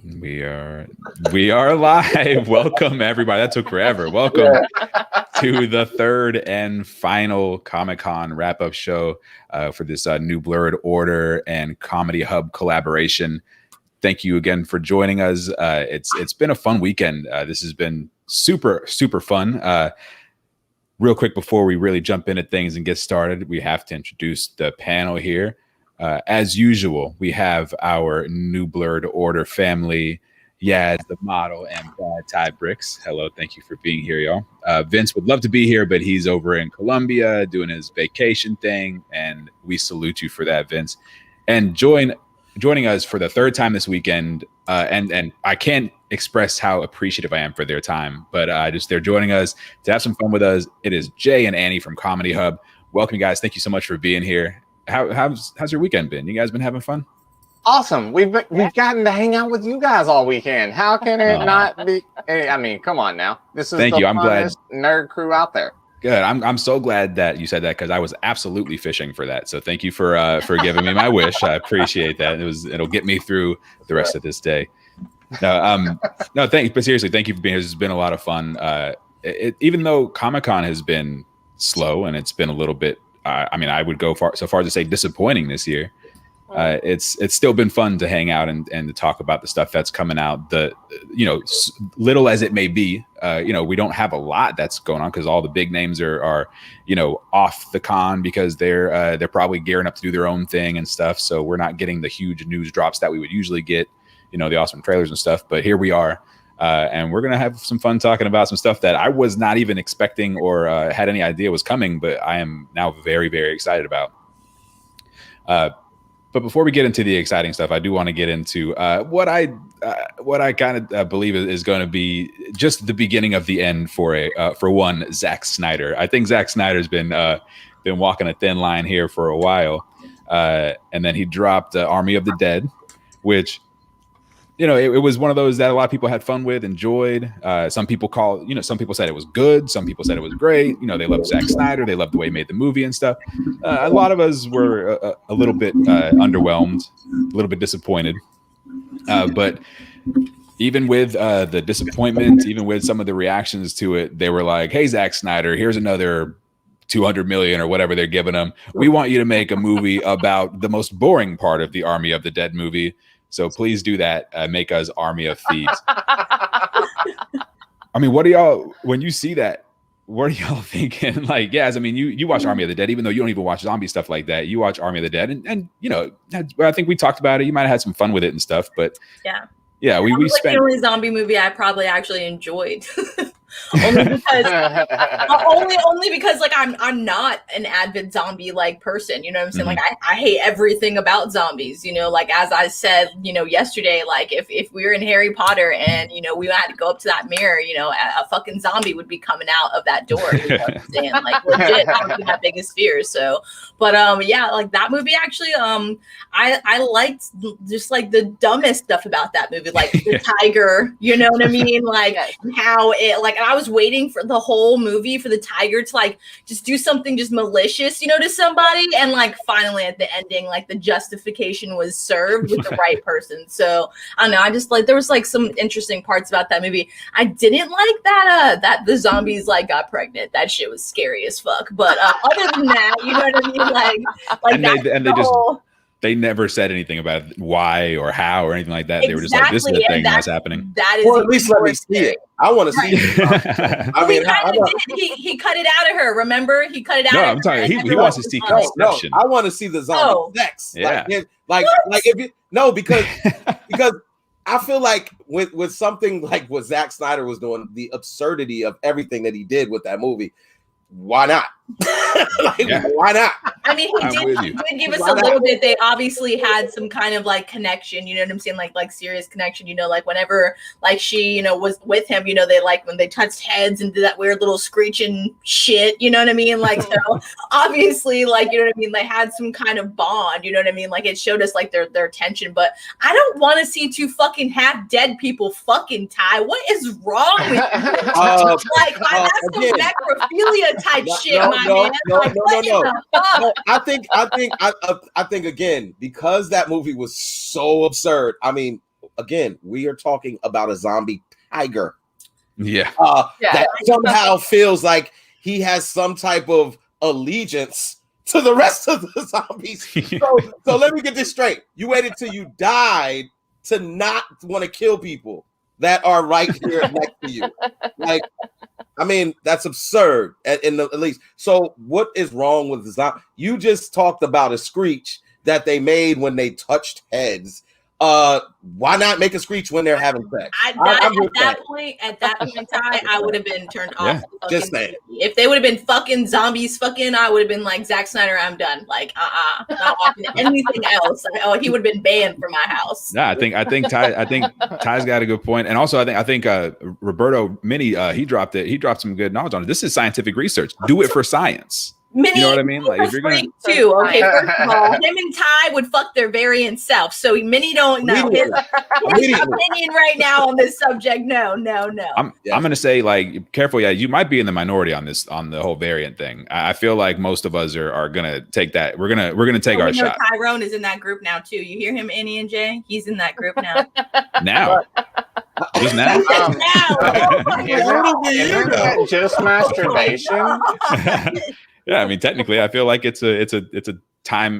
We are live. Welcome everybody. That took forever. Welcome to the third and final Comic-Con wrap-up show for this new Blerd Order and Comedy Hub collaboration. Thank you again for joining us. It's been a fun weekend. This has been super fun. Real quick before we really jump into things and get started, we have to introduce the panel here. As usual, we have our new Blerd Order family, Yaz, the model, and Ty Bricks. Hello, thank you for being here, y'all. Vince would love to be here, but he's over in Colombia doing his vacation thing, and we salute you for that, Vince. And joining us for the third time this weekend, and I can't express how appreciative I am for their time, but they're joining us to have some fun with us. It is Jay and Annie from Comedy Hub. Welcome, guys. Thank you so much for being here. How's your weekend been? You guys been having fun? Awesome. We've gotten to hang out with you guys all weekend. How can it not be? I mean, come on now. This is the funnest nerd crew out there. Good. I'm so glad that you said that because I was absolutely fishing for that. So thank you for giving me my wish. I appreciate that. It'll get me through the rest of this day. No, but seriously, thank you for being here. This has been a lot of fun. Even though Comic-Con has been slow and it's been a little bit. I would go so far as to say disappointing this year. It's still been fun to hang out and to talk about the stuff that's coming out. Little as it may be, we don't have a lot that's going on because all the big names are off the con because they're probably gearing up to do their own thing and stuff. So we're not getting the huge news drops that we would usually get, the awesome trailers and stuff. But here we are. And we're going to have some fun talking about some stuff that I was not even expecting or had any idea was coming, but I am now very, very excited about. But before we get into the exciting stuff, I do want to get into what I kind of believe is going to be just the beginning of the end for one Zack Snyder. I think Zack Snyder's been walking a thin line here for a while. And then he dropped Army of the Dead, which... it was one of those that a lot of people had fun with, enjoyed. Some people some people said it was good. Some people said it was great. They loved Zack Snyder. They loved the way he made the movie and stuff. A lot of us were a little bit underwhelmed, a little bit disappointed. But even with the disappointment, even with some of the reactions to it, they were like, hey, Zack Snyder, here's another 200 million or whatever they're giving him. We want you to make a movie about the most boring part of the Army of the Dead movie. So please do that. Make us Army of Thieves. What are y'all, when you see that, what are y'all thinking? Like, yes, you watch Army of the Dead, even though you don't even watch zombie stuff like that. You watch Army of the Dead and I think we talked about it. You might have had some fun with it and stuff, but yeah, we spent the only zombie movie I probably actually enjoyed. only because like I'm not an avid zombie like person, you know what I'm saying? Mm-hmm. Like I hate everything about zombies, like as I said, yesterday, like if we were in Harry Potter and we had to go up to that mirror, a fucking zombie would be coming out of that door, you know what I'm saying? Like legit, that would be my biggest fear. So but like that movie actually I liked just like the dumbest stuff about that movie, like the tiger, you know what I mean? Like how it like I was waiting for the whole movie for the tiger to like just do something just malicious, to somebody. And like finally at the ending, like the justification was served with the right person. So I don't know. I just like, there was like some interesting parts about that movie. I didn't like that the zombies like got pregnant. That shit was scary as fuck. But other than that, you know what I mean? Like they never said anything about why or how or anything like that. Exactly. They were just like, this is the thing that's happening. That is, or at least let me see it. I want to see it. He cut it out of her. Remember, he cut it out. No, I'm talking. He wants to see conception. No, I want to see the zombie sex. Yeah. Because I feel like with something like what Zack Snyder was doing, the absurdity of everything that he did with that movie. Why not? Why not? I mean, he did give us a little bit. They obviously had some kind of like connection, you know what I'm saying? Like serious connection, like whenever like she, was with him, they like when they touched heads and did that weird little screeching shit, you know what I mean? Like, so obviously, like, you know what I mean? They had some kind of bond, you know what I mean? Like it showed us like their tension, but I don't want to see two fucking half dead people fucking Ty. What is wrong with you? That's some necrophilia type shit, my man. I think again, because that movie was so absurd. I mean, again, we are talking about a zombie tiger. Yeah. That somehow feels like he has some type of allegiance to the rest of the zombies. So let me get this straight. You waited till you died to not want to kill people that are right here next to you. Like, I mean, that's absurd at least. So what is wrong with the zombie? You just talked about a screech that they made when they touched heads. Why not make a screech when they're having sex? At that point, Ty, I would have been turned off. Just saying. If they would have been fucking zombies, I would have been like, Zack Snyder, I'm done. Like, not watching anything else. Like, he would have been banned from my house. Yeah, I think Ty's got a good point, and also I think Roberto Mini he dropped some good knowledge on it. This is scientific research. Do it for science. Mini, you know what I mean? Like, if you're gonna too. Okay, first of all, him and Ty would fuck their variant self. So Mini don't know his opinion right now on this subject. No. I'm gonna say, like, careful. Yeah, you might be in the minority on the whole variant thing. I feel like most of us are gonna take that. We're gonna take our shot. Tyrone is in that group now too. You hear him, Annie and Jay? He's in that group now. Now. Just now? Isn't that just masturbation? Yeah, I mean, technically, I feel like it's a time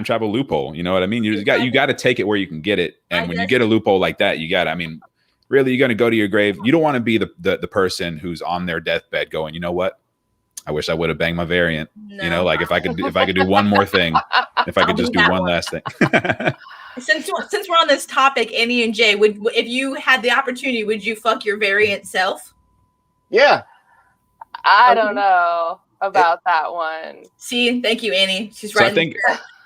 travel loophole. You know what I mean? You got to take it where you can get it, and when you get a loophole like that, I mean, really, you're going to go to your grave. You don't want to be the person who's on their deathbed going, you know what? I wish I would have banged my variant. No. You know, like if I could do one more thing, if I could just do one last thing. Since we're on this topic, Annie and Jay, if you had the opportunity, would you fuck your variant self? Yeah. I don't know about that one. See, thank you, Annie. She's right.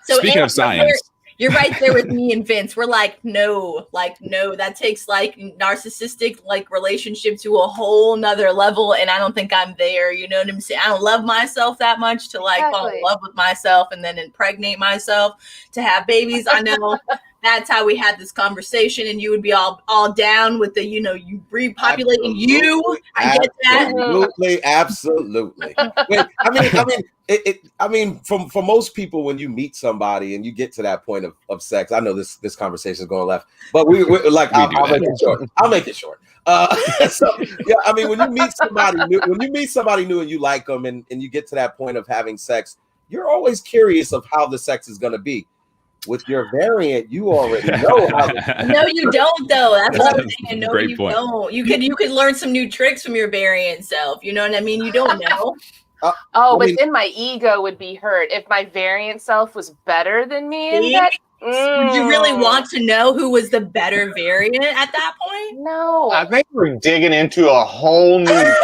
So speaking of science, you're right there with me and Vince. We're like, no, that takes like narcissistic like relationship to a whole nother level, and I don't think I'm there. You know what I'm saying? I don't love myself that much to like fall in love with myself and then impregnate myself to have babies. I know. That's how we had this conversation, and you would be all down with the, you repopulating you. I get that. Absolutely. I mean, for most people, when you meet somebody and you get to that point of sex, I know this conversation is going left, but we're like, I'll make it short. So yeah, I mean, when you meet somebody new and you like them, and you get to that point of having sex, you're always curious of how the sex is going to be. With your variant, you already know how. No, you don't, though. That's what I'm saying. No, you don't. You could learn some new tricks from your variant self. You know what I mean? You don't know. But then my ego would be hurt if my variant self was better than me. Would you really want to know who was the better variant at that point? No. I think we're digging into a whole new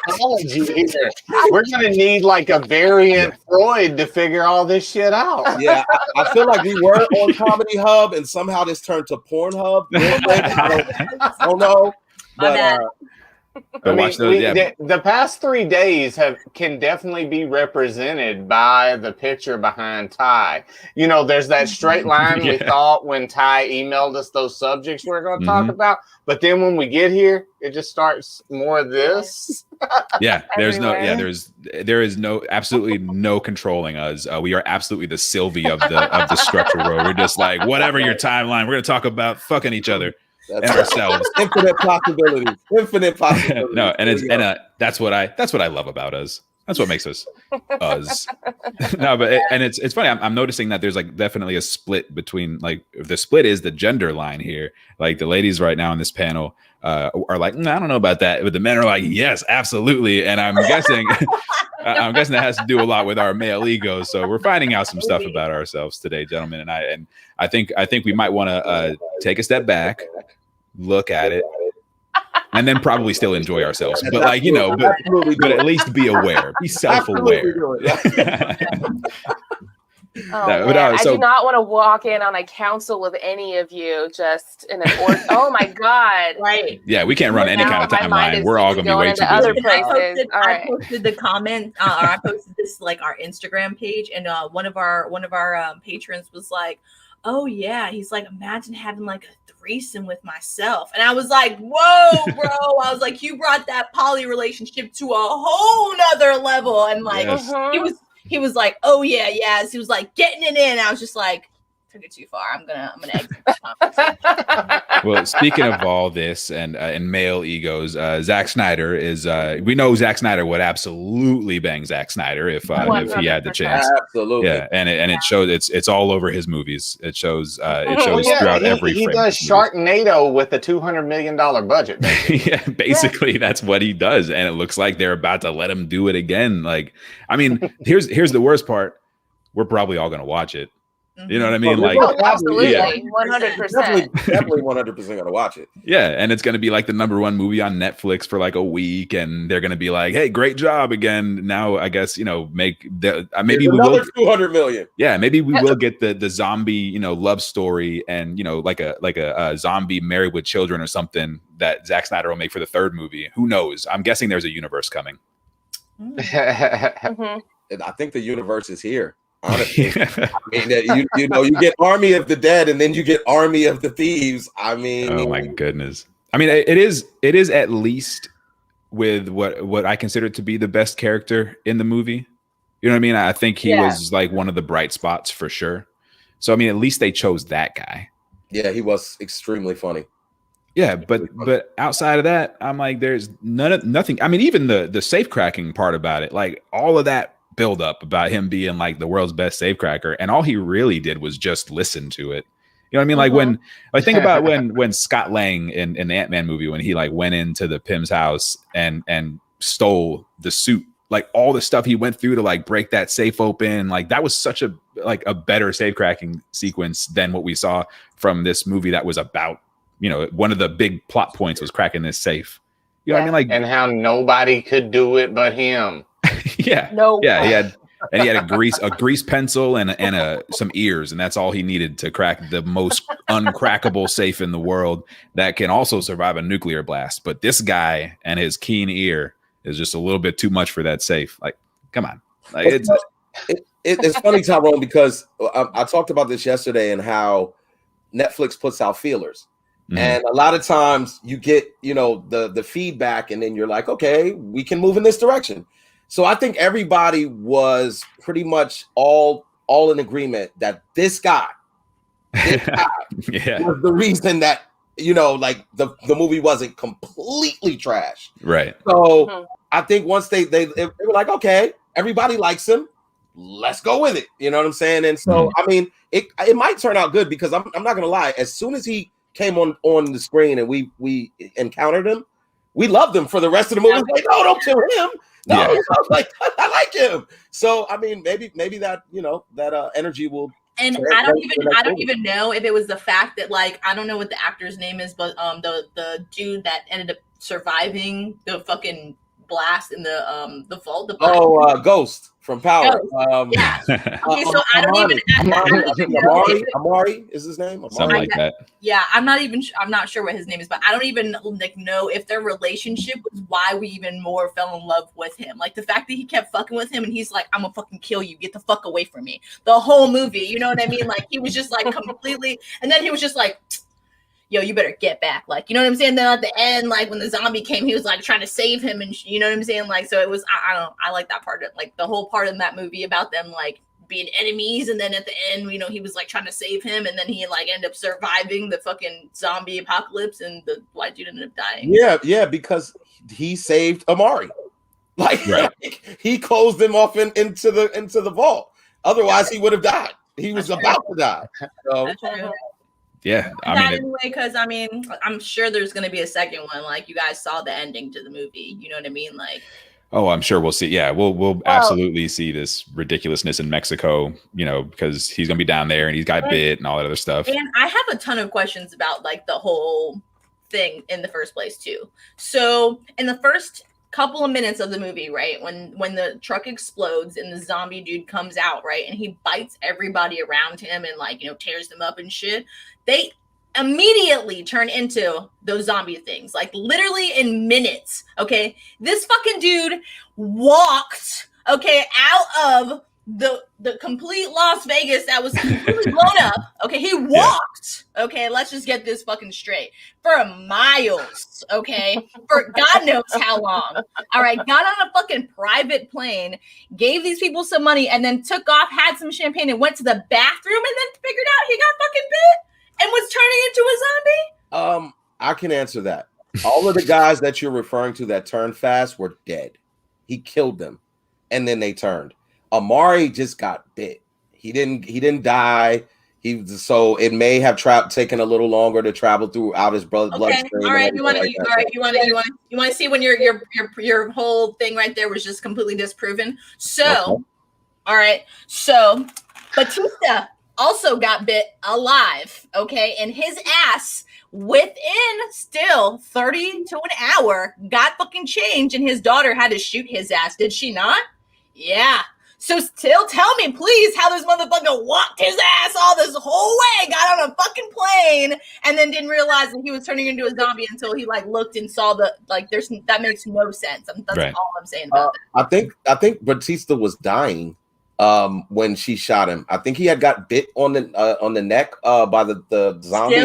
psychology here. We're going to need like a variant Freud to figure all this shit out. Yeah, I feel like we were on Comedy Hub and somehow this turned to Pornhub. I don't know. My bad. The past 3 days can definitely be represented by the picture behind Ty. You know, there's that straight line we thought when Ty emailed us those subjects we're going to talk about, but then when we get here, it just starts more of this. Yeah, there is absolutely no controlling us. We are absolutely the Sylvie of the structure road. We're just like, whatever your timeline, we're going to talk about fucking each other. And ourselves. Infinite possibilities. No, and that's what I love about us. That's what makes us us. No, but it's funny. I'm noticing that there's like definitely a split between, like, the split is the gender line here. Like the ladies right now in this panel are like, I don't know about that, but the men are like, yes, absolutely. And I'm guessing that has to do a lot with our male egos. So we're finding out some stuff about ourselves today, gentlemen. And I think we might want to take a step back, look at it, and then probably still enjoy ourselves. But like, but at least be aware, be self-aware. I do not want to walk in on a council with any of you just in an oh my God. Right. Yeah, we can't run any kind of timeline. We're all going to be way too busy. Other places. I posted the comment, or I posted this like our Instagram page, and one of our patrons was like, oh yeah, he's like, imagine having like a threesome with myself. And I was like, whoa, bro. I was like, you brought that poly relationship to a whole nother level. And like, he was like, oh yeah, yes. He was like getting it in. I was just like, took it too far. I'm gonna exit this conversation. Well, speaking of all this and male egos, Zack Snyder is. We know Zack Snyder would absolutely bang Zack Snyder if he had the chance. Absolutely, yeah, and it shows. It's all over his movies. It shows. Throughout every. He frame does Sharknado with a $200 million budget. Yeah, basically that's what he does, and it looks like they're about to let him do it again. Like, I mean, here's the worst part. We're probably all gonna watch it. You know what I mean? Like, absolutely, 100%. Definitely 100% gonna watch it. Yeah, and it's gonna be like the #1 movie on Netflix for like a week, and they're gonna be like, "Hey, great job again." Now, I guess make the maybe we will 200 million. Yeah, maybe we will get the zombie love story, and like a zombie Married with Children or something that Zack Snyder will make for the 3rd movie. Who knows? I'm guessing there's a universe coming. And I think the universe is here. Honestly, I mean, you get Army of the Dead, and then you get Army of the Thieves. I mean, oh my goodness! I mean, it is at least with what I consider to be the best character in the movie. You know what I mean? I think he was like one of the bright spots for sure. So I mean, at least they chose that guy. Yeah, he was extremely funny. Yeah, but outside of that, I'm like, there's nothing. I mean, even the safe cracking part about it, like all of that build up about him being like the world's best safecracker, and all he really did was just listen to it. You know what I mean? Like when I think about when Scott Lang in the Ant-Man movie, when he like went into the Pym's house and stole the suit, like all the stuff he went through to like break that safe open, like that was such a better safe cracking sequence than what we saw from this movie that was about, one of the big plot points was cracking this safe. You know what I mean? Like, and how nobody could do it but him. Yeah. No. Yeah. He had a grease pencil and some ears, and that's all he needed to crack the most uncrackable safe in the world that can also survive a nuclear blast. But this guy and his keen ear is just a little bit too much for that safe. Like, come on. Like, it's funny, Tyrone, because I talked about this yesterday and how Netflix puts out feelers. Mm-hmm. And a lot of times you get, the feedback, and then you're like, okay, we can move in this direction. So I think everybody was pretty much all in agreement that this guy was the reason that, the movie wasn't completely trash. Right. So I think once they were like, okay, everybody likes him, let's go with it. You know what I'm saying? And so, I mean, it might turn out good, because I'm not going to lie. As soon as he came on the screen and we encountered him, we loved him for the rest of the movie. Like, no, don't kill him. No, I was like, I like him. So I mean, maybe that that energy will. And I don't even know if it was the fact that, like, I don't know what the actor's name is, but the dude that ended up surviving the fucking blast in the vault. Ghost from Power. Ghost. Yeah. Okay, so I don't even know. Amari is his name. Something like that. Yeah, I'm not sure what his name is, but I don't even know if their relationship was why we even more fell in love with him. Like the fact that he kept fucking with him, and he's like, "I'm gonna fucking kill you. Get the fuck away from me." The whole movie, you know what I mean? Like he was just like completely, and then he was just like, yo, you better get back. Like, you know what I'm saying? Then at the end, like when the zombie came, he was like trying to save him, and you know what I'm saying? Like, so it was, I don't know. I like that part of it. Like the whole part of that movie about them like being enemies. And then at the end, he was like trying to save him. And then he like ended up surviving the fucking zombie apocalypse, and the white dude ended up dying. Yeah, because he saved Amari. Like, like he closed him off into the vault. Otherwise, he would have died. He was about to die. So. That's true. Yeah, anyway, because I'm sure there's going to be a second one. Like you guys saw the ending to the movie, you know what I mean? Like, oh, I'm sure we'll see. Yeah, we'll absolutely see this ridiculousness in Mexico. Because he's going to be down there, and he's got bit and all that other stuff. And I have a ton of questions about like the whole thing in the first place too. So in the first couple of minutes of the movie, right, when the truck explodes and the zombie dude comes out, right, and he bites everybody around him and like tears them up and shit, they immediately turn into those zombie things, like literally in minutes. Okay, this fucking dude walked out of the complete Las Vegas that was completely blown up. Okay, he walked. Okay, let's just get this fucking straight. For miles. Okay, for God knows how long. All right, got on a fucking private plane, gave these people some money, and then took off, had some champagne, and went to the bathroom, and then figured out he got fucking bit and was turning into a zombie. I can answer that. All of the guys that you're referring to that turned fast were dead. He killed them, and then they turned. Amari just got bit. He didn't die. So it may have taken a little longer to travel throughout his bloodstream. All right, you want to see when your whole thing right there was just completely disproven. So, okay. All right, so Batista also got bit alive. Okay, and his ass within still 30 to an hour got fucking changed, and his daughter had to shoot his ass. Did she not? Yeah. So still tell me, please, how this motherfucker walked his ass all this whole way, got on a fucking plane, and then didn't realize that he was turning into a zombie until he like looked and saw that makes no sense. That's right. All I'm saying about that. I think Batista was dying when she shot him. I think he had got bit on the neck by the zombie.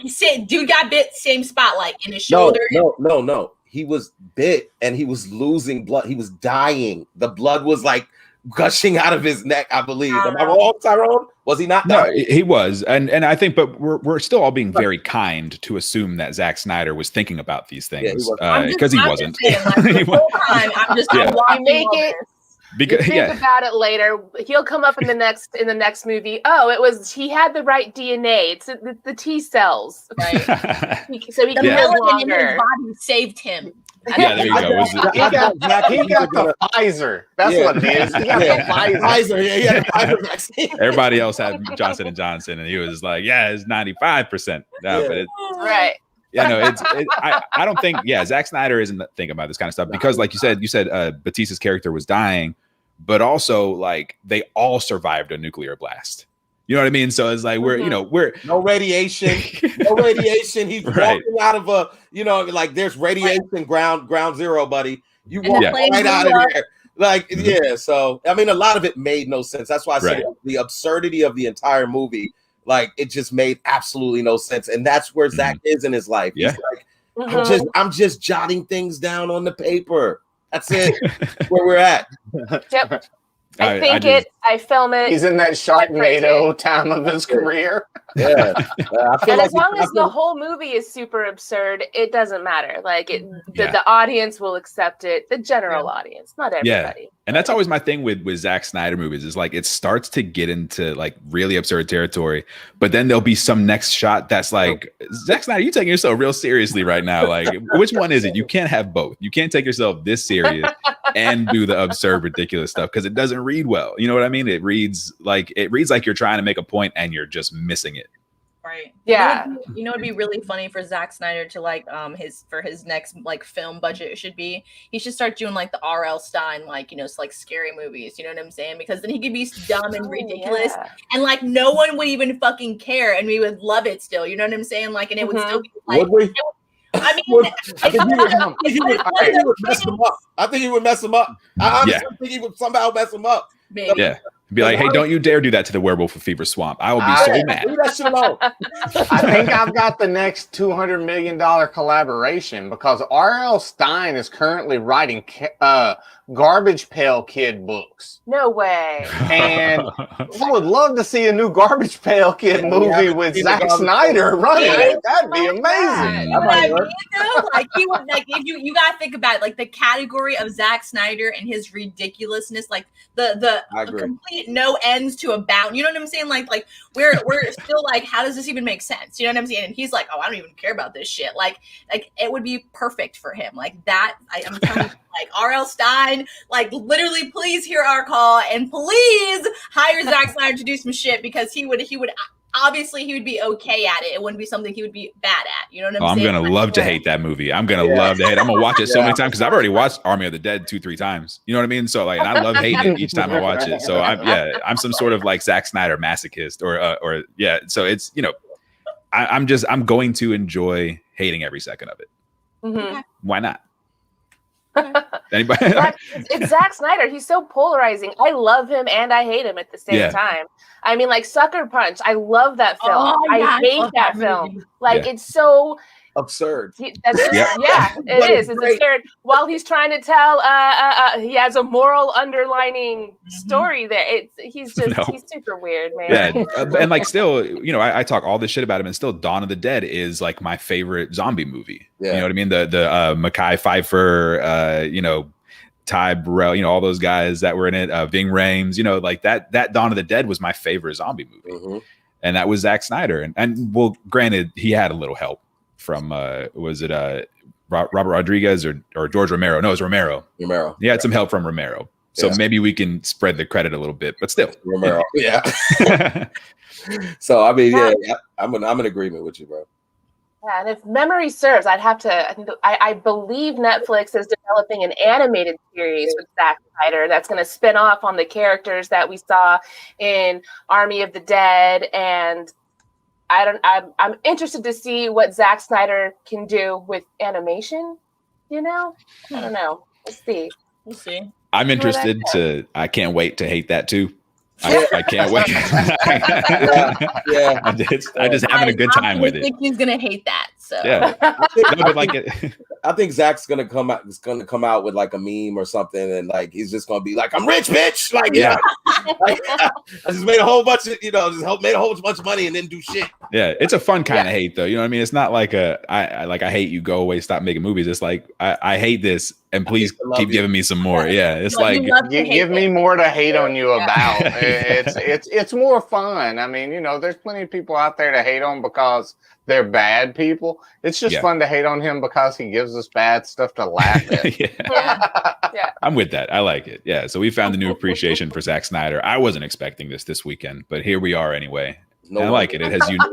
He said dude got bit same spot, like in his shoulder. No. He was bit and he was losing blood. He was dying. The blood was like gushing out of his neck, I believe. Am I wrong, Tyrone? Was he not? No, he was. And I think, but we're still all being very kind to assume that Zack Snyder was thinking about these things because he wasn't. Saying, like, the whole time, I'm just make it. Because think about it later. He'll come up in the next movie. Oh, it was he had the right DNA. It's the T cells, right? So he can live longer. In his body saved him. Yeah, there you go. He got the Pfizer. That's what it is. He got the Pfizer. Yeah, he had the Pfizer vaccine. Everybody else had Johnson & Johnson, and he was like, "Yeah, it's 95%." No, but right. Yeah, no, I don't think. Yeah, Zack Snyder isn't thinking about this kind of stuff because, like you said, Batista's character was dying, but also like they all survived a nuclear blast. You know what I mean? So it's like we're no radiation. He's walking out of a there's radiation ground zero, buddy. You walk right out of there. So I mean, a lot of it made no sense. That's why I said the absurdity of the entire movie. Like it just made absolutely no sense, and that's where Zach is in his life. Yeah. He's like, I'm just jotting things down on the paper. That's it. Where we're at. Yep. I film it. He's in that Sharknado time of his career. Yeah. And as long as the whole movie is super absurd, it doesn't matter. Like the audience will accept it. The general audience, not everybody. Yeah. And that's always my thing with Zack Snyder movies is like it starts to get into like really absurd territory, but then there'll be some next shot that's like, Zack Snyder, you taking yourself real seriously right now. Like, which one is it? You can't have both. You can't take yourself this serious and do the absurd, ridiculous stuff because it doesn't read well. You know what I mean? It reads like you're trying to make a point and you're just missing it. Right. Yeah. You know, it'd be really funny for Zack Snyder to like his next like film budget he should start doing like the R.L. Stein like like scary movies. You know what I'm saying? Because then he could be dumb and ridiculous and like no one would even fucking care and we would love it still. You know what I'm saying? Like and it would still be like. Would we? I mean, I think he would mess him up. I honestly think he would somehow mess him up. Maybe. Yeah. Be like, hey, don't you dare do that to the werewolf of Fever Swamp. I will be so mad. Leave that shit alone. I think I've got the next $200 million collaboration because R.L. Stein is currently writing Garbage Pail Kid books. No way. And I would love to see a new Garbage Pail Kid movie with Zack Snyder running it. That'd be amazing. You know what I mean, though? Like he would like if you gotta think about it, like the category of Zack Snyder and his ridiculousness, like the complete no ends to a bound. You know what I'm saying? Like we're still like, how does this even make sense? You know what I'm saying? And he's like, oh, I don't even care about this shit. Like it would be perfect for him. Like that. I'm telling you, like R.L. Stein, like literally, please hear our call and please hire Zack Snyder to do some shit because he would obviously he would be okay at it. It wouldn't be something he would be bad at. You know what I'm saying? I'm gonna love to hate that movie. I'm gonna love to hate. I'm gonna watch it so many times because I've already watched Army of the Dead 2-3 times. You know what I mean? So like, and I love hating it each time I watch it. So I'm some sort of like Zack Snyder masochist or So it's I'm going to enjoy hating every second of it. Mm-hmm. Why not? Anybody? It's Zack Snyder. He's so polarizing. I love him and I hate him at the same time. I mean, like Sucker Punch. I love that film. I hate that film. Like it's so absurd. It is. It's absurd. While he's trying to tell, he has a moral underlining story there. He's super weird, man. Yeah, and like still, I talk all this shit about him, and still, Dawn of the Dead is like my favorite zombie movie. Yeah. You know what I mean? The Mekhi Phifer, Ty Burrell, all those guys that were in it, Ving Rhames, like that Dawn of the Dead was my favorite zombie movie, and that was Zack Snyder. And well, granted, he had a little help from was it Robert Rodriguez or George Romero? No, it was Romero. He had some help from Romero, so maybe we can spread the credit a little bit, but still, Romero. Yeah. So I mean, I'm in agreement with you, bro. Yeah, and if memory serves, I believe Netflix is developing an animated series with Zack Snyder that's going to spin off on the characters that we saw in Army of the Dead, and I'm interested to see what Zack Snyder can do with animation. I don't know. We'll see. I'm interested I can't wait to hate that too. I can't wait. I'm just having a good time with it. I think he's gonna hate that. So I think Zach's gonna come out. It's gonna come out with like a meme or something, and like he's just gonna be like, "I'm rich, bitch!" Like, I just made a whole bunch of, made a whole bunch of money and didn't do shit. Yeah, it's a fun kind of hate, though. You know what I mean? It's not like I hate you, go away, stop making movies. It's like I hate this, and please keep giving me some more. Yeah, it's like you give me more to hate on you about. It's more fun. I mean, there's plenty of people out there to hate on because they're bad people. It's just fun to hate on him because he gives us bad stuff to laugh at. Yeah. I'm with that. I like it. Yeah. So we found a new appreciation for Zack Snyder. I wasn't expecting this weekend, but here we are anyway. No, I like it. It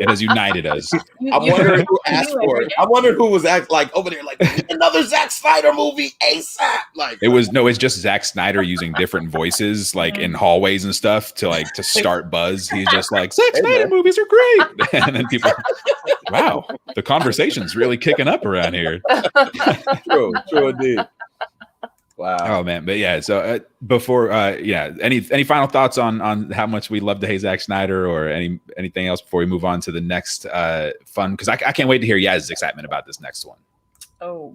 has united us. I wonder who asked for it. I wonder who was over there like another Zack Snyder movie ASAP. Like it's just Zack Snyder using different voices like in hallways and stuff to start buzz. He's just like, Zack Snyder movies are great. And then people, wow, the conversation's really kicking up around here. True indeed. Wow. Oh man, but yeah. So before, any final thoughts on how much we love to hate Zack Snyder, or anything else before we move on to the next fun? Because I can't wait to hear Yaz's excitement about this next one. Oh.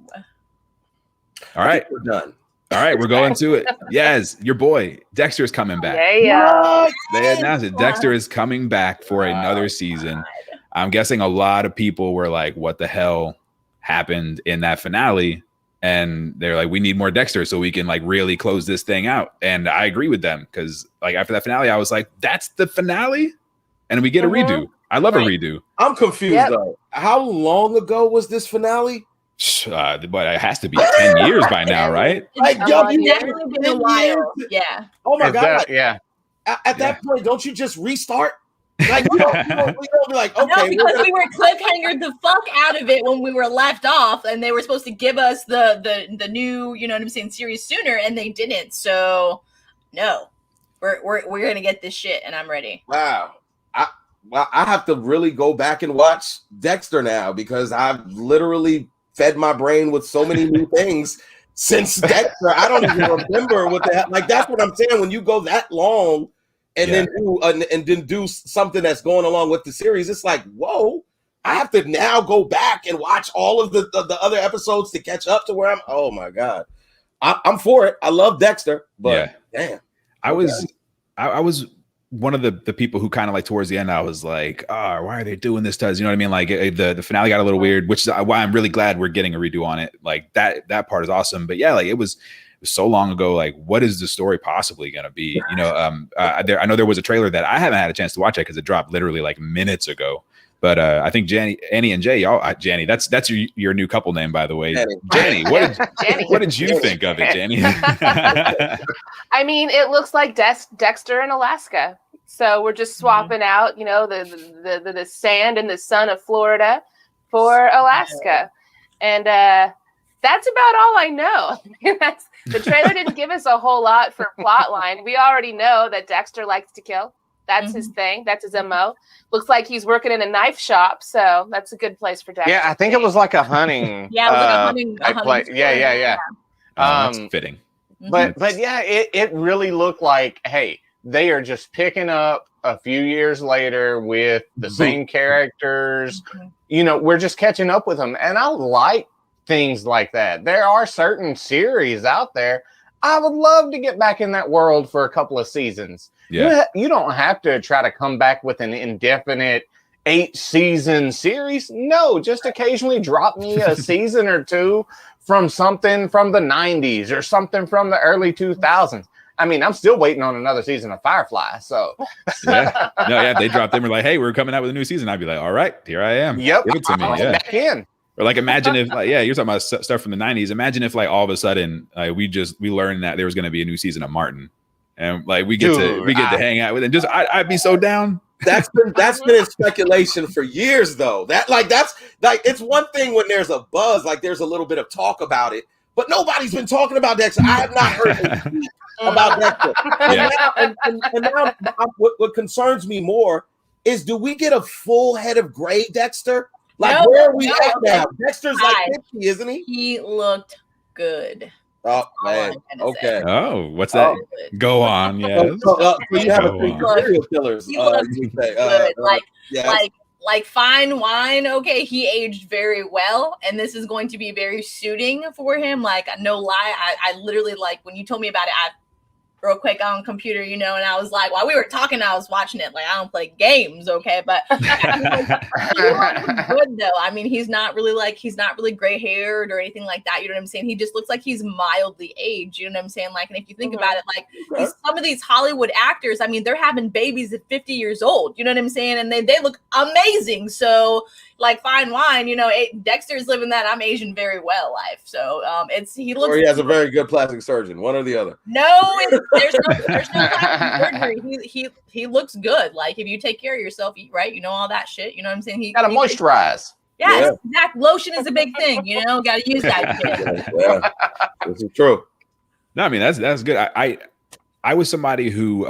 All right, we're done. All right, we're going to it. Yaz, your boy Dexter is coming back. Yeah. They announced it. Dexter is coming back for another season. I'm guessing a lot of people were like, "What the hell happened in that finale?" And they're like, we need more Dexter so we can like really close this thing out. And I agree with them, because like after that finale, I was like, that's the finale? And we get a redo. I love a redo. I'm confused though. How long ago was this finale? But it has to be 10 years by now, right? Like, definitely been a while. Yeah. Oh my God. At Yeah. that point, don't you just restart? Like, we don't be like, okay. No, because we were cliffhangered the fuck out of it when we were left off, and they were supposed to give us the new, series sooner, and they didn't. So no, we're gonna get this shit, and I'm ready. Wow. I have to really go back and watch Dexter now, because I've literally fed my brain with so many new things since Dexter. I don't even remember what the hell. Like, that's what I'm saying. When you go that long and then do something that's going along with the series, it's like, whoa, I have to now go back and watch all of the other episodes to catch up to where I'm. Oh my God, I'm for it. I love Dexter, but damn, I was one of the people who kind of like towards the end, I was like, oh, why are they doing this to us? You know what I mean? Like the finale got a little weird, which is why I'm really glad we're getting a redo on it. Like that part is awesome. But yeah, like it was so long ago. Like, what is the story possibly going to be? I know there was a trailer that I haven't had a chance to watch yet because it dropped literally like minutes ago. But I think Annie and Jay, y'all, Janny, that's your new couple name, by the way. Janny, what did you think of it, Janny? I mean, it looks like Dexter in Alaska. So we're just swapping out, the sand and the sun of Florida for Alaska. And that's about all I know. The trailer didn't give us a whole lot for plot line. We already know that Dexter likes to kill. That's his thing. That's his MO. Looks like he's working in a knife shop, so that's a good place for Dexter. Yeah, I think it was like a hunting. Yeah, it was like a hunting place. Yeah. That's fitting. But yeah, it really looked like, hey, they are just picking up a few years later with the same characters. You know, we're just catching up with them. And I like things like that. There are certain series out there. I would love to get back in that world for a couple of seasons. Yeah. You don't have to try to come back with an indefinite 8-season series. No, just occasionally drop me a season or two from something from the 90s or something from the early 2000s. I mean, I'm still waiting on another season of Firefly. So yeah, no, yeah. If they dropped them, we're like, hey, we're coming out with a new season. I'd be like, all right, here I am. Yep, give it to me. Yeah, back in. Or like, imagine if, like, yeah, you're talking about stuff from the '90s. Imagine if, like, all of a sudden, we learned that there was going to be a new season of Martin, and like we get to hang out with it. I'd be so down. That's been in speculation for years, though. That's it's one thing when there's a buzz, like there's a little bit of talk about it, but nobody's been talking about Dexter. I have not heard about Dexter. And now what concerns me more is, do we get a full head of gray Dexter? Like, where are we at now? Dexter's like 50, isn't he? He looked good. Oh, man. Okay. Oh, what's that? Go on. Yeah. So you have a thing for serial killers. He looked good. Like fine wine. Okay, he aged very well, and this is going to be very suiting for him. Like, no lie, I literally, like, when you told me about it, I real quick on computer, you know, and I was like, while we were talking, I was watching it. Like, I don't play games, okay, but good though. I mean, he's not really gray haired or anything like that. You know what I'm saying? He just looks like he's mildly aged. You know what I'm saying? Like, and if you think about it, like some of these Hollywood actors, I mean, they're having babies at 50 years old. You know what I'm saying? And they look amazing. So, like, fine wine, you know, Dexter's living that I'm Asian very well life. So he looks. Or he has a very good plastic surgeon, one or the other. No, there's no plastic surgery. He looks good. Like, if you take care of yourself, eat right, you know, all that shit. You know what I'm saying? He got to moisturize. Yes, exact lotion is a big thing. You know, got to use that shit. Yeah, this is true. No, I mean that's good. I was somebody who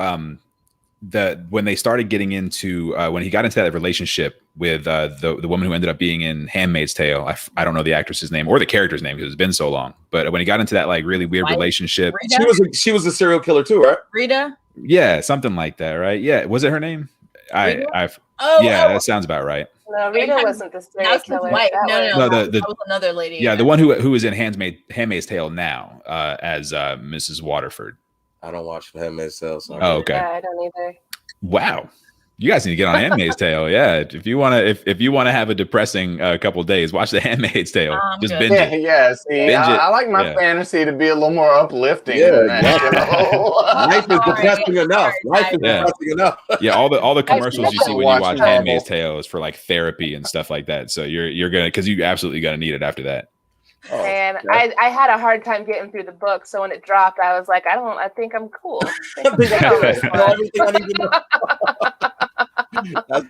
when they started getting into when he got into that relationship with the woman who ended up being in Handmaid's Tale, I don't know the actress's name or the character's name because it's been so long, but when he got into that, like, really weird relationship, she was a serial killer too, right? Rita, yeah, something like that, right? Yeah, was it her name? That sounds about right. No, Rita wasn't the serial killer. No, that was another lady. Yeah, the one who is in Handmaid's Tale now as Mrs. Waterford. I don't watch Handmaid's Tale. So okay. Yeah, I don't either. Wow, you guys need to get on Handmaid's Tale. Yeah, if you want to have a depressing couple days, watch the Handmaid's Tale. Just binge it. Yeah, see, I like my fantasy to be a little more uplifting. Yeah, life is depressing enough. Depressing enough. Yeah, all the commercials you see when you watch Handmaid's Tale is for, like, therapy and stuff like that. So you're gonna, because you absolutely gonna need it after that. And I had a hard time getting through the book, so when it dropped, I was like, I think I'm cool. That's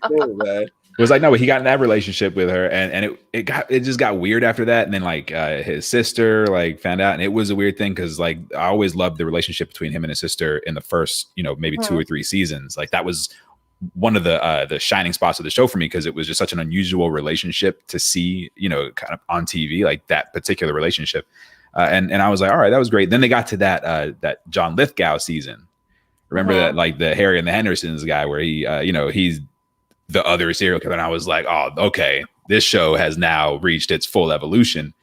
cool, man. It was like, no, he got in that relationship with her, and it just got weird after that. And then, like, his sister, like, found out, and it was a weird thing because, like, I always loved the relationship between him and his sister in the first, you know, maybe 2 or 3 seasons. Like, that was one of the shining spots of the show for me, because it was just such an unusual relationship to see, you know, kind of on TV, like that particular relationship. And I was like, all right, that was great. Then they got to that John Lithgow season. Remember that, like, the Harry and the Hendersons guy where he, you know, he's the other serial killer. And I was like, oh, okay, this show has now reached its full evolution.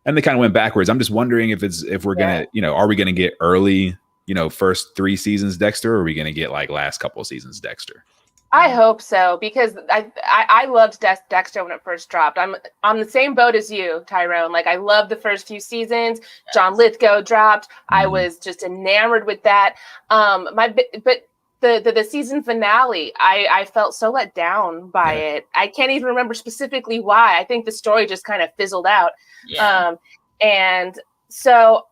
And they kind of went backwards. I'm just wondering if we're going to, you know, are we going to get early, you know, first 3 seasons Dexter, or are we going to get, like, last couple of seasons Dexter? I hope so, because I loved Dexter when it first dropped. I'm on the same boat as you, Tyrone. Like, I loved the first few seasons. John Lithgow dropped. I was just enamored with that. But the season finale, I felt so let down by it. I can't even remember specifically why. I think the story just kind of fizzled out. Yeah. And so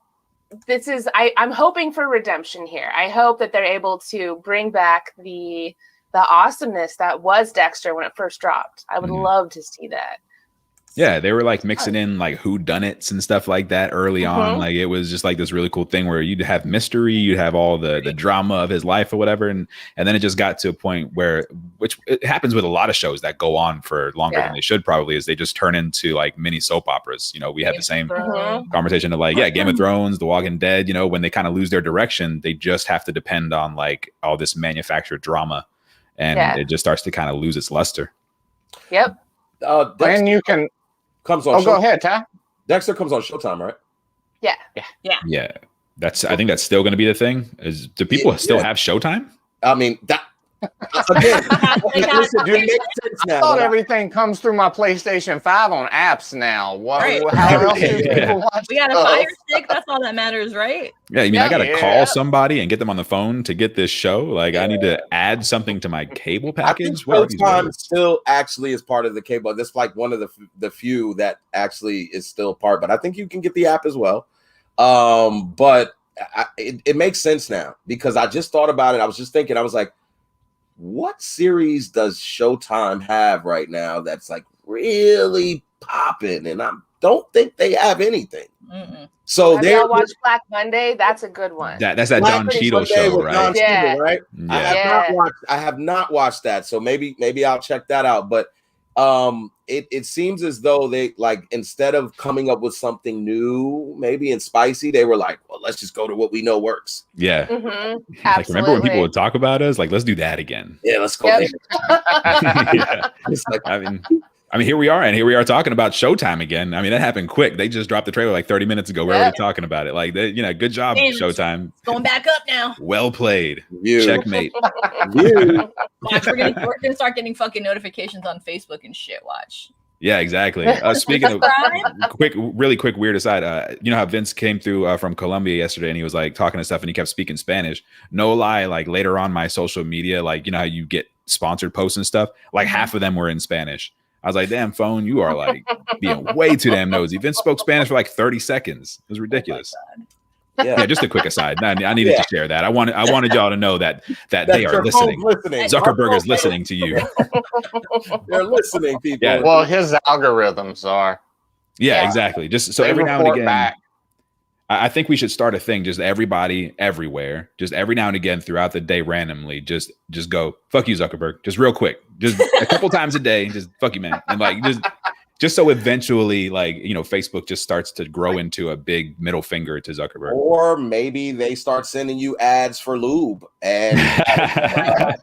this is, I'm hoping for redemption here. I hope that they're able to bring back the awesomeness that was Dexter when it first dropped. I would love to see that. Yeah, they were like mixing in like whodunits and stuff like that early on. Like it was just like this really cool thing where you'd have mystery, you'd have all the drama of his life or whatever, and then it just got to a point where, which it happens with a lot of shows that go on for longer than they should probably, is they just turn into like mini soap operas. You know, we had the same conversation of like, Game of Thrones, The Walking Dead. You know, when they kind of lose their direction, they just have to depend on like all this manufactured drama, and it just starts to kind of lose its luster. Yep. And you can. Comes on. Go ahead, Ty. Dexter comes on Showtime, right? Yeah. I think that's still going to be the thing. Do people still have Showtime? I mean, that again, listen, dude, it makes sense now. I thought everything comes through my PlayStation 5 on apps now. How else do people watch? We got a Fire Stick. That's all that matters, right? Yeah, I mean, I got to call somebody and get them on the phone to get this show. Like, I need to add something to my cable package. Showtime still actually is part of the cable. This is like one of the few that actually is still part. But I think you can get the app as well. But it makes sense now because I just thought about it. I was just thinking. I was like, what series does Showtime have right now that's like really popping? And I don't think they have anything. So they watch Black Monday. That's a good one. That's that Don Cheadle show, right? Right. I have not watched that. So maybe I'll check that out. But it seems as though they like, instead of coming up with something new, maybe and spicy, they were like, well, let's just go to what we know works. Yeah. Like, remember when people would talk about us? Like, let's do that again. Yeah, let's go. Yep. It's like, I mean, here we are, and here we are talking about Showtime again. I mean, that happened quick. They just dropped the trailer like 30 minutes ago. We're already talking about it. Like, good job, Showtime. Going back up now. Well played. Checkmate. Watch, we're gonna start getting fucking notifications on Facebook and shit. Watch. Yeah, exactly. Speaking of really quick weird aside, you know how Vince came through from Colombia yesterday, and he was like talking and stuff, and he kept speaking Spanish. No lie, like later on my social media, like you know how you get sponsored posts and stuff, like half of them were in Spanish. I was like, damn, phone, you are like being way too damn nosy. Vince spoke Spanish for like 30 seconds. It was ridiculous. Yeah, just a quick aside. I needed to share that. I wanted y'all to know that they are listening. Zuckerberg is listening to you. They're listening, people. Yeah. Well, his algorithms are. Yeah, exactly. Just so every now and again. I think we should start a thing. Just everybody, everywhere, just every now and again throughout the day, randomly, just go, fuck you, Zuckerberg. Just real quick, just a couple times a day, just fuck you, man. And like, just so eventually, like, you know, Facebook just starts to grow into a big middle finger to Zuckerberg. Or maybe they start sending you ads for lube. And I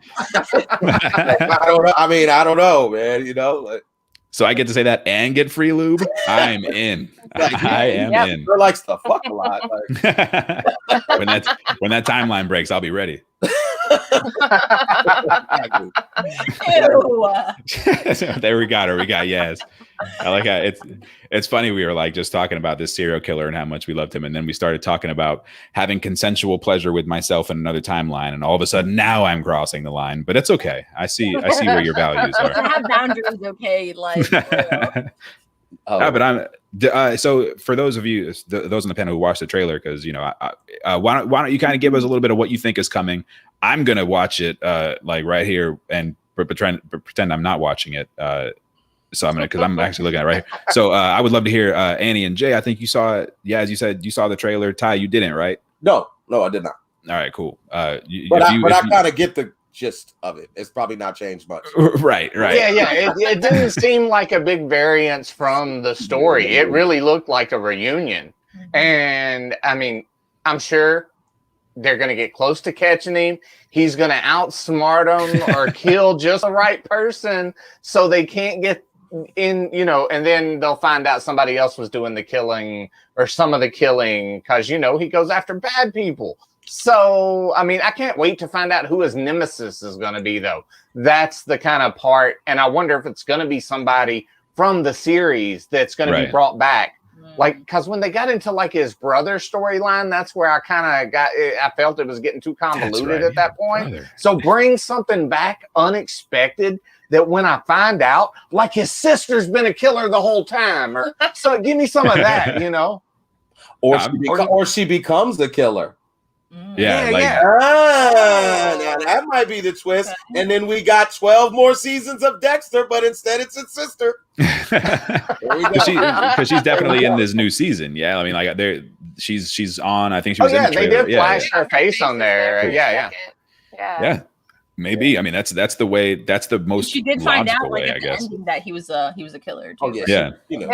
don't know. I mean, I don't know, man. You know, like, so I get to say that and get free lube. I'm in. I am in. Girl likes to fuck a lot. Like. when that timeline breaks, I'll be ready. There we got her. We got yes. I like how it's funny. We were like just talking about this serial killer and how much we loved him, and then we started talking about having consensual pleasure with myself in another timeline, and all of a sudden now I'm crossing the line. But it's okay. I see where your values are. I have boundaries, okay? Like. But I'm so for those of you, those on the panel who watched the trailer, because you know, why don't you kind of give us a little bit of what you think is coming? I'm gonna watch it like right here and pretend I'm not watching it. So because I'm actually looking at it right here. So I would love to hear Annie and Jay. I think you saw it. Yeah, as you said, you saw the trailer. Ty, you didn't, right? No, I did not. All right, cool. I kind of get the gist of it. It's probably not changed much. Right. Yeah. It didn't seem like a big variance from the story. It really looked like a reunion. And I mean, I'm sure they're going to get close to catching him. He's going to outsmart them or kill just the right person so they can't get in, you know, and then they'll find out somebody else was doing the killing or some of the killing because, you know, he goes after bad people. So, I mean, I can't wait to find out who his nemesis is going to be, though. That's the kind of part. And I wonder if it's going to be somebody from the series that's going to be brought back. Like, because when they got into like his brother storyline, that's where I kind of I felt it was getting too convoluted at that point. Brother. So bring something back unexpected that when I find out, like his sister's been a killer the whole time. Or so give me some of that, you know. Or she becomes the killer. Yeah, like now that might be the twist. And then we got 12 more seasons of Dexter, but instead it's its sister. Because she's definitely in this new season. Yeah, I mean, like she's on. I think she was in the they trailer. did flash her face on there. Cool. Yeah. Maybe. I mean, that's the way. That's the most. She did find out, like, way, at I the guess. ending that he was a killer too. Oh yeah, Yeah. She knows.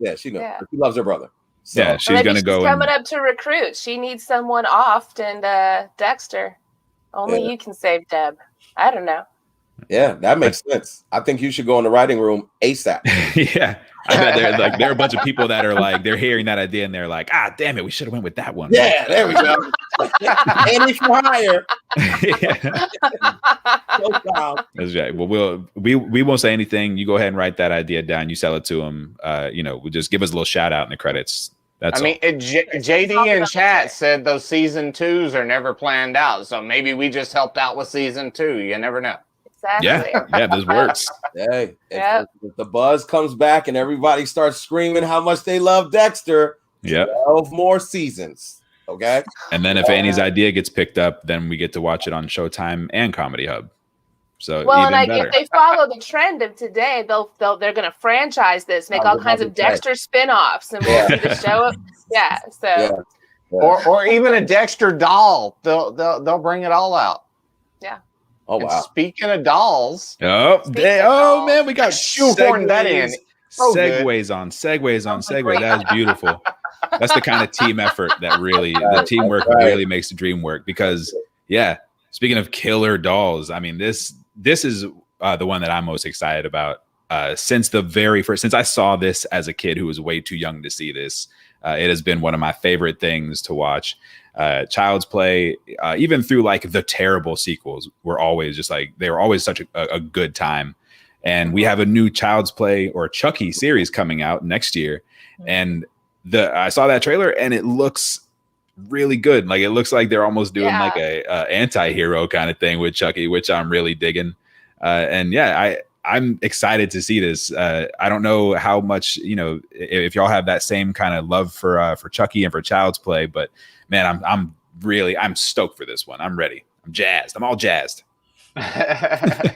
Yeah. She knows. Yeah. She loves her brother. So. Yeah, she's gonna go. Coming up to recruit. She needs someone off, and Dexter. Only you can save Deb. I don't know. Yeah, that makes sense. I think you should go in the writing room ASAP. Yeah, I bet there are a bunch of people that are like, they're hearing that idea and they're like, damn it, we should have went with that one. Yeah, there we go. And if you hire, that's right. Well, we won't say anything. You go ahead and write that idea down. You sell it to him. We'll just give us a little shout out in the credits. That's JD in chat said those season 2s are never planned out. So maybe we just helped out with season 2. You never know. Exactly. Yeah, this works. Hey, if the buzz comes back and everybody starts screaming how much they love Dexter, 12 more seasons. Okay. And then if Annie's idea gets picked up, then we get to watch it on Showtime and Comedy Hub. So if they follow the trend of today, they're going to franchise this, make all kinds of Dexter spin-offs, and we'll see the show. Yeah. So. Yeah. Or even a Dexter doll. They'll bring it all out. Yeah. Oh wow! And speaking of dolls, man, we got shoehorned that in. Segues on segue. That was beautiful. That's the kind of team effort that really, the teamwork really makes the dream work. Because speaking of killer dolls, I mean this is the one that I'm most excited about. Since the very first, since I saw this as a kid who was way too young to see this, it has been one of my favorite things to watch. Child's Play, even through like the terrible sequels, were always just like, they were always such a good time. And we have a new Child's Play or Chucky series coming out next year. And I saw that trailer and it looks really good. Like it looks like they're almost doing like a anti-hero kind of thing with Chucky, which I'm really digging. I'm excited to see this. I don't know how much, if y'all have that same kind of love for Chucky and for Child's Play, but man, I'm stoked for this one. I'm ready. I'm jazzed. I'm all jazzed. I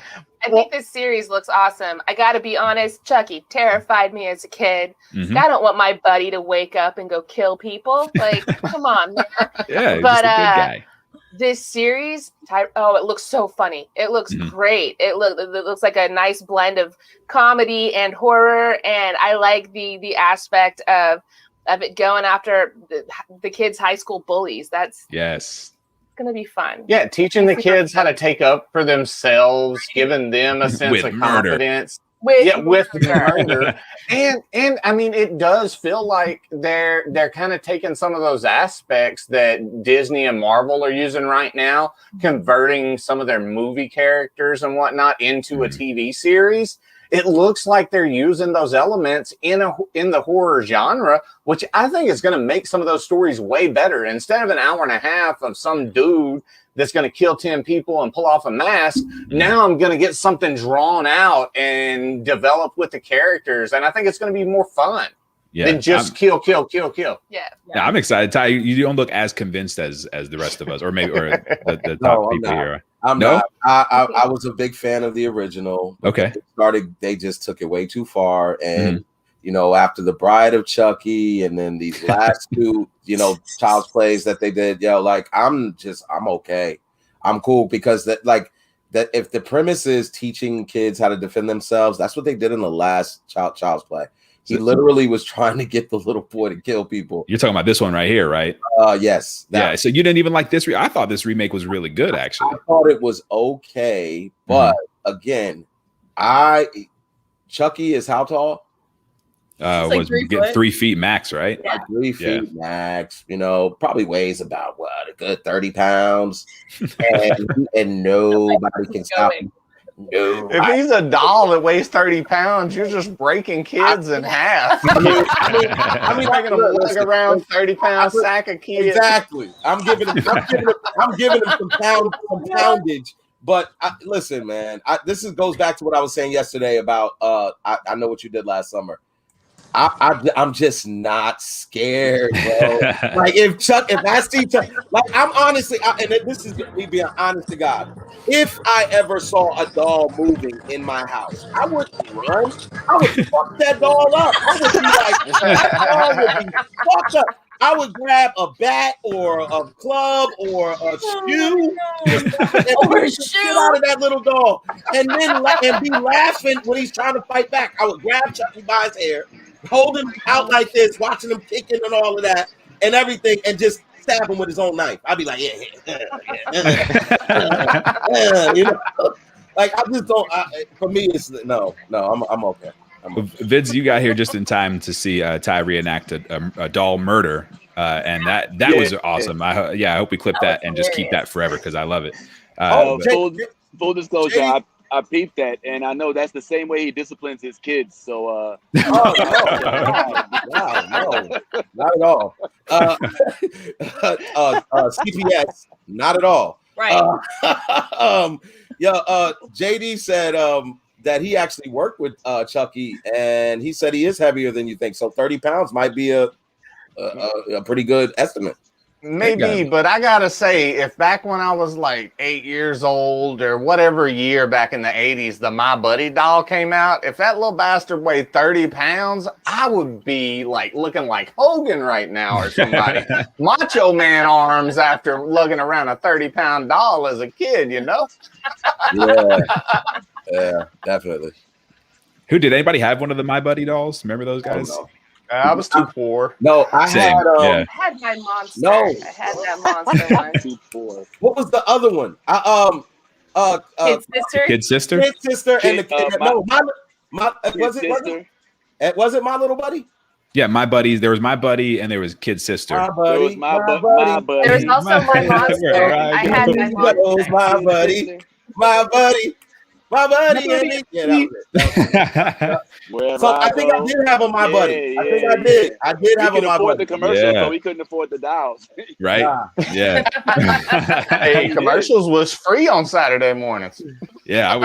think this series looks awesome. I got to be honest, Chucky terrified me as a kid. Mm-hmm. I don't want my buddy to wake up and go kill people. Like, come on, man. Yeah, but just a good guy. This series, it looks so funny. It looks great. It looks like a nice blend of comedy and horror, and I like the aspect of it going after the kids' high school bullies. That's gonna be fun. Yeah, teaching the kids how to take up for themselves, giving them a sense of confidence. With murder. And I mean, it does feel like they're kind of taking some of those aspects that Disney and Marvel are using right now, converting some of their movie characters and whatnot into a TV series. It looks like they're using those elements in the horror genre, which I think is going to make some of those stories way better. Instead of an hour and a half of some dude that's going to kill 10 people and pull off a mask, now I'm going to get something drawn out and developed with the characters. And I think it's going to be more fun than just kill. Yeah, I'm excited. Ty, you don't look as convinced as the rest of us, or maybe the top people here. I'm not. I was a big fan of the original. Okay. They just took it way too far. And, after the Bride of Chucky and then these last two, Child's Plays that they did, I'm okay. I'm cool because that if the premise is teaching kids how to defend themselves, that's what they did in the last Child's Play. He literally was trying to get the little boy to kill people. You're talking about this one right here, right? Yes. So you didn't even like this? I thought this remake was really good, actually. I thought it was okay, but again, Chucky is how tall? Was 3 feet max, right? Yeah. 3 feet max. Probably weighs about a good 30 pounds, and nobody can stop him. No, if he's a doll that weighs 30 pounds, you're just breaking kids in half. I mean, like a around 30-pound sack of kids. Exactly. I'm giving him some poundage. But listen, man, this goes back to what I was saying yesterday about I know what you did last summer. I'm just not scared, bro. Like if I see Chuck, like I'm honestly, and this is me being honest to God. If I ever saw a doll moving in my house, I wouldn't run. I would fuck that doll up. I would be like, that doll would be fucked up. I would grab a bat or a club or a shoe and get out of that little doll, and then and be laughing when he's trying to fight back. I would grab Chucky by his hair, hold him out like this, watching him kicking and all of that and everything, and just stab him with his own knife. I'd be like, yeah. You know, like I just don't. For me, it's no. I'm okay. Vince, you got here just in time to see Ty reenact a doll murder, and that was awesome. I hope we clip that and just keep that forever because I love it. Full disclosure, I peeped that, and I know that's the same way he disciplines his kids. So, no, not at all. CPS, not at all. Right. JD said that he actually worked with Chucky, and he said he is heavier than you think. So 30 pounds might be a pretty good estimate. Maybe, but I gotta say, if back when I was like 8 years old or whatever year back in the 80s, the My Buddy doll came out, if that little bastard weighed 30 pounds, I would be like looking like Hogan right now or somebody. Macho Man arms after lugging around a 30-pound doll as a kid, you know? Yeah, definitely. Who did anybody have one of the My Buddy dolls? Remember those guys? I was too poor. No, I had I had my monster. No. I had that monster one. too poor. What was the other one? Kid sister. Kid sister? And the kid. Was it My Little Buddy? Yeah, My Buddies. There was My Buddy and there was Kid Sister. My buddy. There was my buddy. There was also my monster. I had my monster. My buddy. My buddy. My buddy. So I think I did have a My Buddy. I think I did. I did have a My Buddy. The commercial, but we couldn't afford the dolls. Right? Yeah. Hey, commercials was free on Saturday mornings. Yeah, I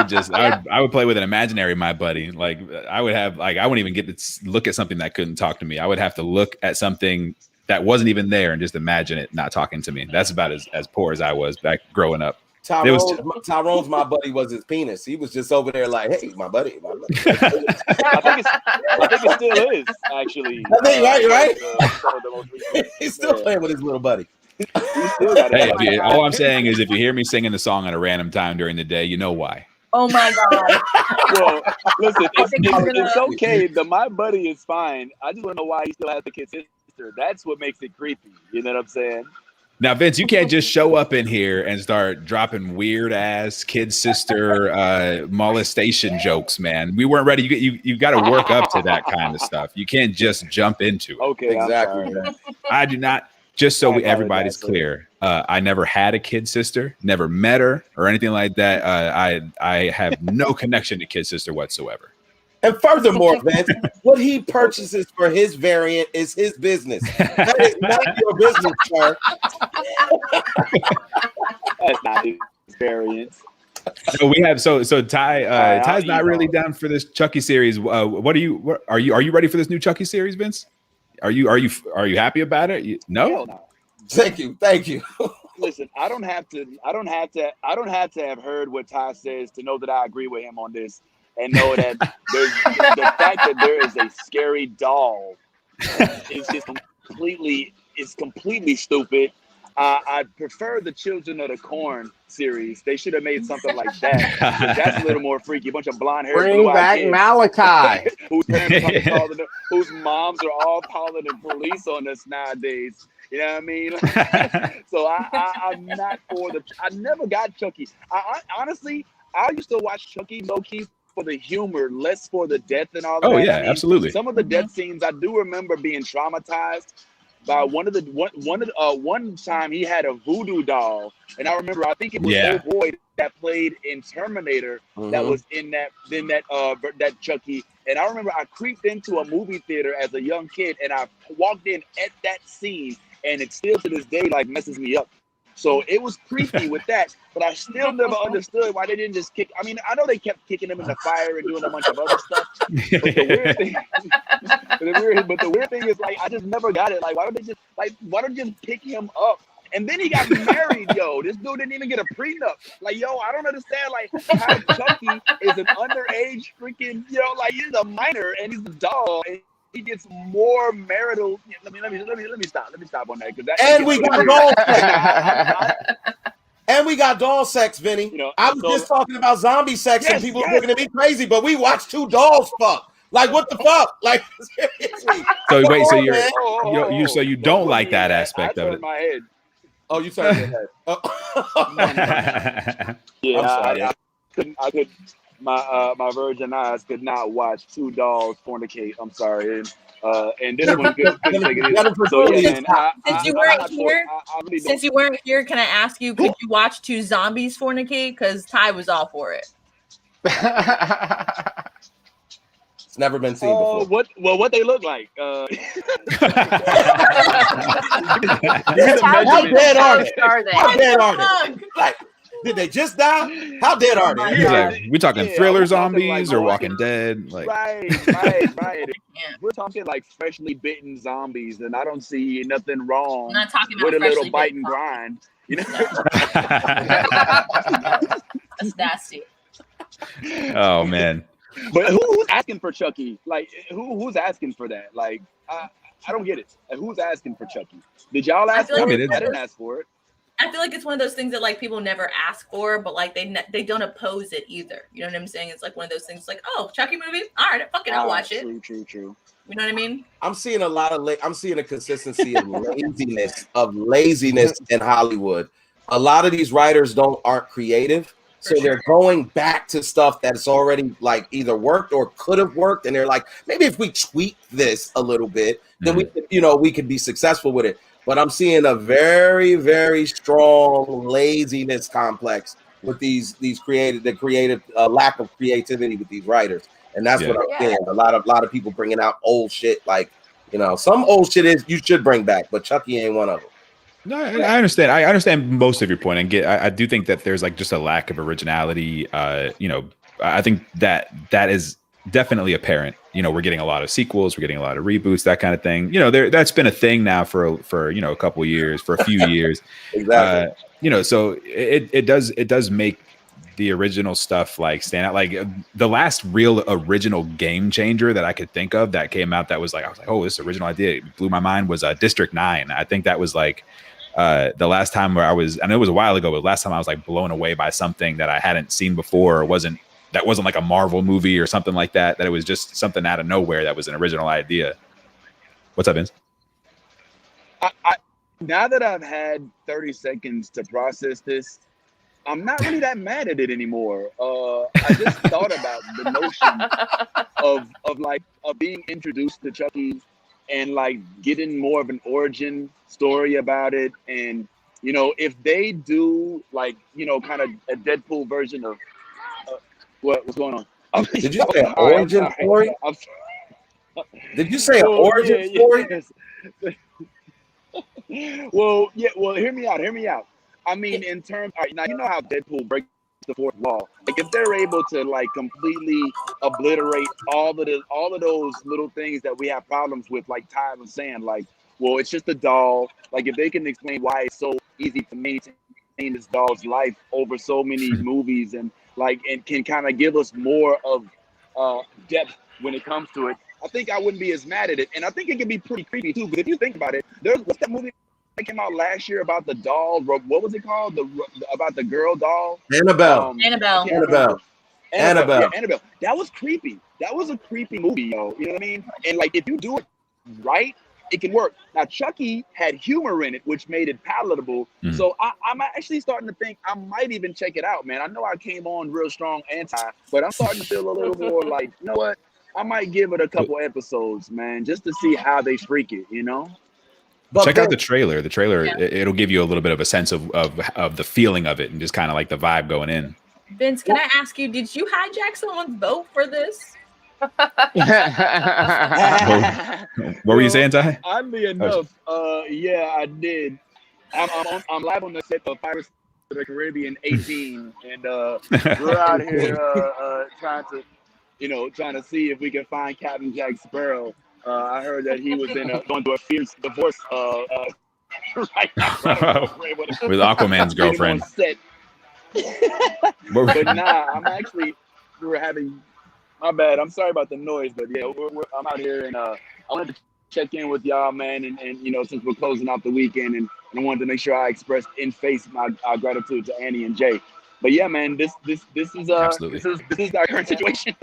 would play with an imaginary My Buddy. Like I wouldn't even get to look at something that couldn't talk to me. I would have to look at something that wasn't even there and just imagine it not talking to me. That's about as poor as I was back growing up. Tyrone's My Buddy was his penis. He was just over there like, hey, my buddy. I think it still is, actually. I think, right? He's still playing with his little buddy. Hey, all I'm saying is if you hear me singing the song at a random time during the day, you know why. Oh my God. Well, listen, it's okay. The My Buddy is fine. I just want to know why he still has the kid sister. That's what makes it creepy. You know what I'm saying? Now, Vince, you can't just show up in here and start dropping weird ass kid sister molestation jokes, man. We weren't ready. You got to work up to that kind of stuff. You can't just jump into it. Okay, exactly. I do not. Just so everybody's clear, I never had a kid sister, never met her or anything like that. I have no connection to kid sister whatsoever. And furthermore, Vince, what he purchases for his variant is his business. That is not your business, sir. That's not his variant. So we have so Ty's not really down for this Chucky series. Are you ready for this new Chucky series, Vince? Are you happy about it? No. Thank you. Listen, I don't have to have heard what Ty says to know that I agree with him on this. And know that the fact that there is a scary doll is just completely stupid. I prefer the Children of the Corn series. They should have made something like that. That's a little more freaky. A bunch of blonde hair. Bring back Malachi. whose moms are all calling the police on us nowadays. You know what I mean? So I'm not for the. I never got Chucky. Honestly, I used to watch Chucky low key for the humor, less for the death and all that. Oh yeah, absolutely. Some of the death scenes, I do remember being traumatized by one time he had a voodoo doll, and I remember I think it was Old Boy that played in Terminator that was in that Chucky, and I remember I creeped into a movie theater as a young kid, and I walked in at that scene, and it still to this day like messes me up. So it was creepy with that, but I still never understood why they didn't just kick. I mean, I know they kept kicking him in the fire and doing a bunch of other stuff. But the weird thing, the weird thing is, like, I just never got it. Like, why don't they just pick him up? And then he got married, yo. This dude didn't even get a prenup. Like, yo, I don't understand, like, how Chucky is an underage freaking, like, he's a minor and he's a doll. And he gets more marital. Let me stop on that, because that. And we got doll sex. And we got doll sex, Vinny. I was just talking about zombie sex, and people are looking at me crazy, but we watched 2 dolls fuck. Like, what the fuck? Like, seriously. So wait, so you don't like that aspect of it? My head. Oh, you turned your head. Oh. Yeah, I'm sorry. I could. My virgin eyes could not watch 2 dolls fornicate. I'm sorry, and this one couldn't take it either. So yeah, since you weren't here, can I ask you? Could you watch 2 zombies fornicate? Because Ty was all for it. It's never been seen before. What they look like? How dead are they? How dead are they? Like, did they just die? How dead are they? Yeah. We talking thriller zombies or Walking Dead? Like, right. We're talking like freshly bitten zombies, and I don't see nothing wrong I'm not talking about with a little bite bitten and grind. That's nasty. Oh man. But who's asking for Chucky? Like, who's asking for that? Like, I don't get it. Like, who's asking for Chucky? Did y'all ask for it? I didn't ask for it. I feel like it's one of those things that, like, people never ask for, but like they don't oppose it either. You know what I'm saying? It's like one of those things, like, oh, Chucky movie, all right, fuck it, I'll watch it. True. You know what I mean? I'm seeing a consistency of laziness in Hollywood. A lot of these writers aren't creative. So they're going back to stuff that's already like either worked or could have worked, and they're like, maybe if we tweak this a little bit, then we could be successful with it. But I'm seeing a very, very strong laziness complex with these creative lack of creativity with these writers, and that's what I'm seeing. A lot of people bringing out old shit, like, some old shit you should bring back, but Chucky ain't one of them. No, I understand. I understand most of your point, and I do think that there's like just a lack of originality. I think that is definitely apparent. We're getting a lot of sequels, we're getting a lot of reboots, that kind of thing. That's been a thing now for a couple of years, for a few years. Exactly. So it does make the original stuff like stand out. Like the last real original game changer that I could think of that came out that was like, I was like, oh, this original idea, it blew my mind, was District 9. I think that was like the last time where I know it was a while ago, but the last time I was like blown away by something that I hadn't seen before, or wasn't like a Marvel movie or something like that, that it was just something out of nowhere that was an original idea. What's up, Vince? Now that I've had 30 seconds to process this, I'm not really that mad at it anymore. I just thought about the notion of being introduced to Chucky and like getting more of an origin story about it. And, if they do like, kind of a Deadpool version of what's going on? Did you say an origin story? Did you say an origin story? Well, hear me out. I mean, in terms, all right, now you know how Deadpool breaks the fourth wall. Like, if they're able to like completely obliterate all of those little things that we have problems with, like Ty was saying, like, well, it's just a doll. Like, if they can explain why it's so easy to maintain this doll's life over so many movies, and can kind of give us more of depth when it comes to it, I think I wouldn't be as mad at it. And I think it can be pretty creepy too. But if you think about it, what's that movie that came out last year about the doll? What was it called? About the girl doll? Annabelle. Annabelle. Annabelle. Yeah, Annabelle. That was creepy. That was a creepy movie, yo. You know what I mean? And like, if you do it right, it can work. Now, Chucky had humor in it, which made it palatable. Mm-hmm. So I'm actually starting to think I might even check it out, man. I know I came on real strong anti, but I'm starting to feel a little more like, you know what? I might give it a couple episodes, man, just to see how they freak it, But check out the trailer. The trailer, it'll give you a little bit of a sense of the feeling of it, and just kind of like the vibe going in. Vince, can I ask you, did you hijack someone's vote for this? What were you saying, Ty? Oddly enough, yeah, I did. I'm live on the set of Pirates of the Caribbean 18, and we're out here trying to see if we can find Captain Jack Sparrow. I heard that he was going through a fierce divorce right now. With Aquaman's girlfriend. But nah, we're having. My bad. I'm sorry about the noise, but yeah, I'm out here, and I wanted to check in with y'all, man, and since we're closing out the weekend, and I wanted to make sure I expressed in face my gratitude to Annie and Jay. But yeah, man, this is this is our current situation.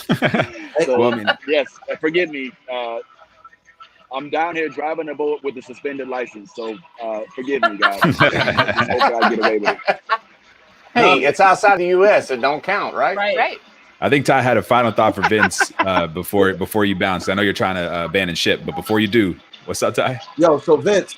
So, well, I mean, yes, forgive me. I'm down here driving a boat with a suspended license, so forgive me, guys. Just hope I get away with it. Hey, it's outside the U.S. It don't count, right? Right. I think Ty had a final thought for Vince before you bounce. I know you're trying to abandon ship, but before you do, what's up, Ty? Yo, so Vince,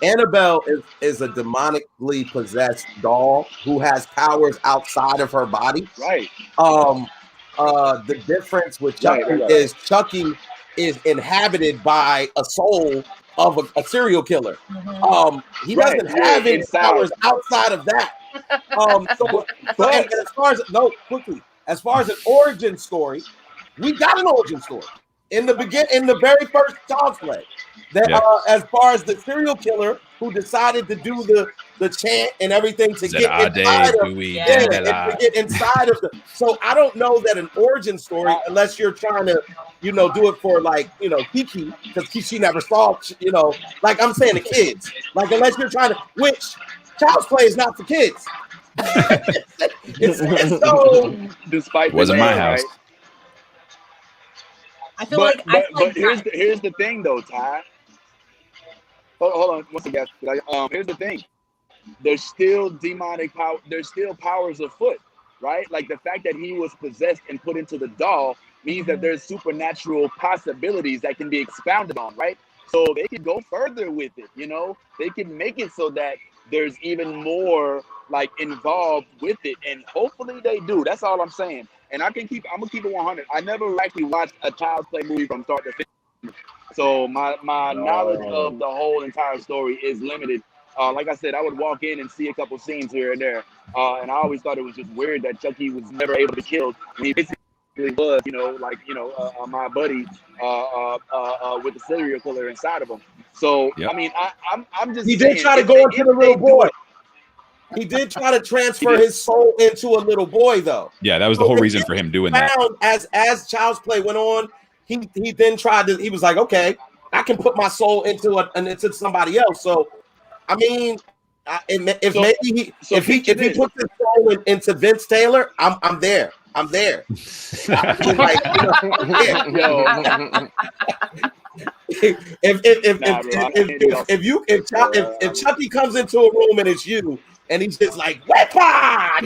Annabelle is a demonically possessed doll who has powers outside of her body. Right. The difference with Chucky is Chucky is inhabited by a soul of a serial killer. He doesn't have any powers outside of that. As far as an origin story, we got an origin story in the very first Child's Play. As far as the serial killer who decided to do the chant and everything to get inside of the. So I don't know that an origin story, unless you're trying to, do it for Kiki, because she never saw, like I'm saying, the kids. Like unless you're trying to, which Child's Play is not for kids. it's so. Despite wasn't my house. Right? I feel like here's the thing though, Ty. Hold on, once again. Here's the thing. There's still demonic power. There's still powers afoot, right? Like the fact that he was possessed and put into the doll means that there's supernatural possibilities that can be expounded on, right? So they can go further with it. They can make it so that there's even more involved with it, and hopefully they do. That's all I'm saying. And I'm gonna keep it 100. I never actually watched a Child's Play movie from start to finish, so my knowledge of the whole entire story is limited. Like I said, I would walk in and see a couple scenes here and there, and I always thought it was just weird that Chucky was never able to be killed. And he basically was, my buddy with the serial killer inside of him. So I mean, I'm just. He did try to go into the little boy. He did try to transfer his soul into a little boy, though. Yeah, that was the whole reason for him doing that. As Child's Play went on, he then tried to. He was like, okay, I can put my soul into somebody else. So, I mean, if he puts his soul into Vince Taylor, I'm there. I'm there. If Chucky comes into a room and it's you, and he's just like, weapon, I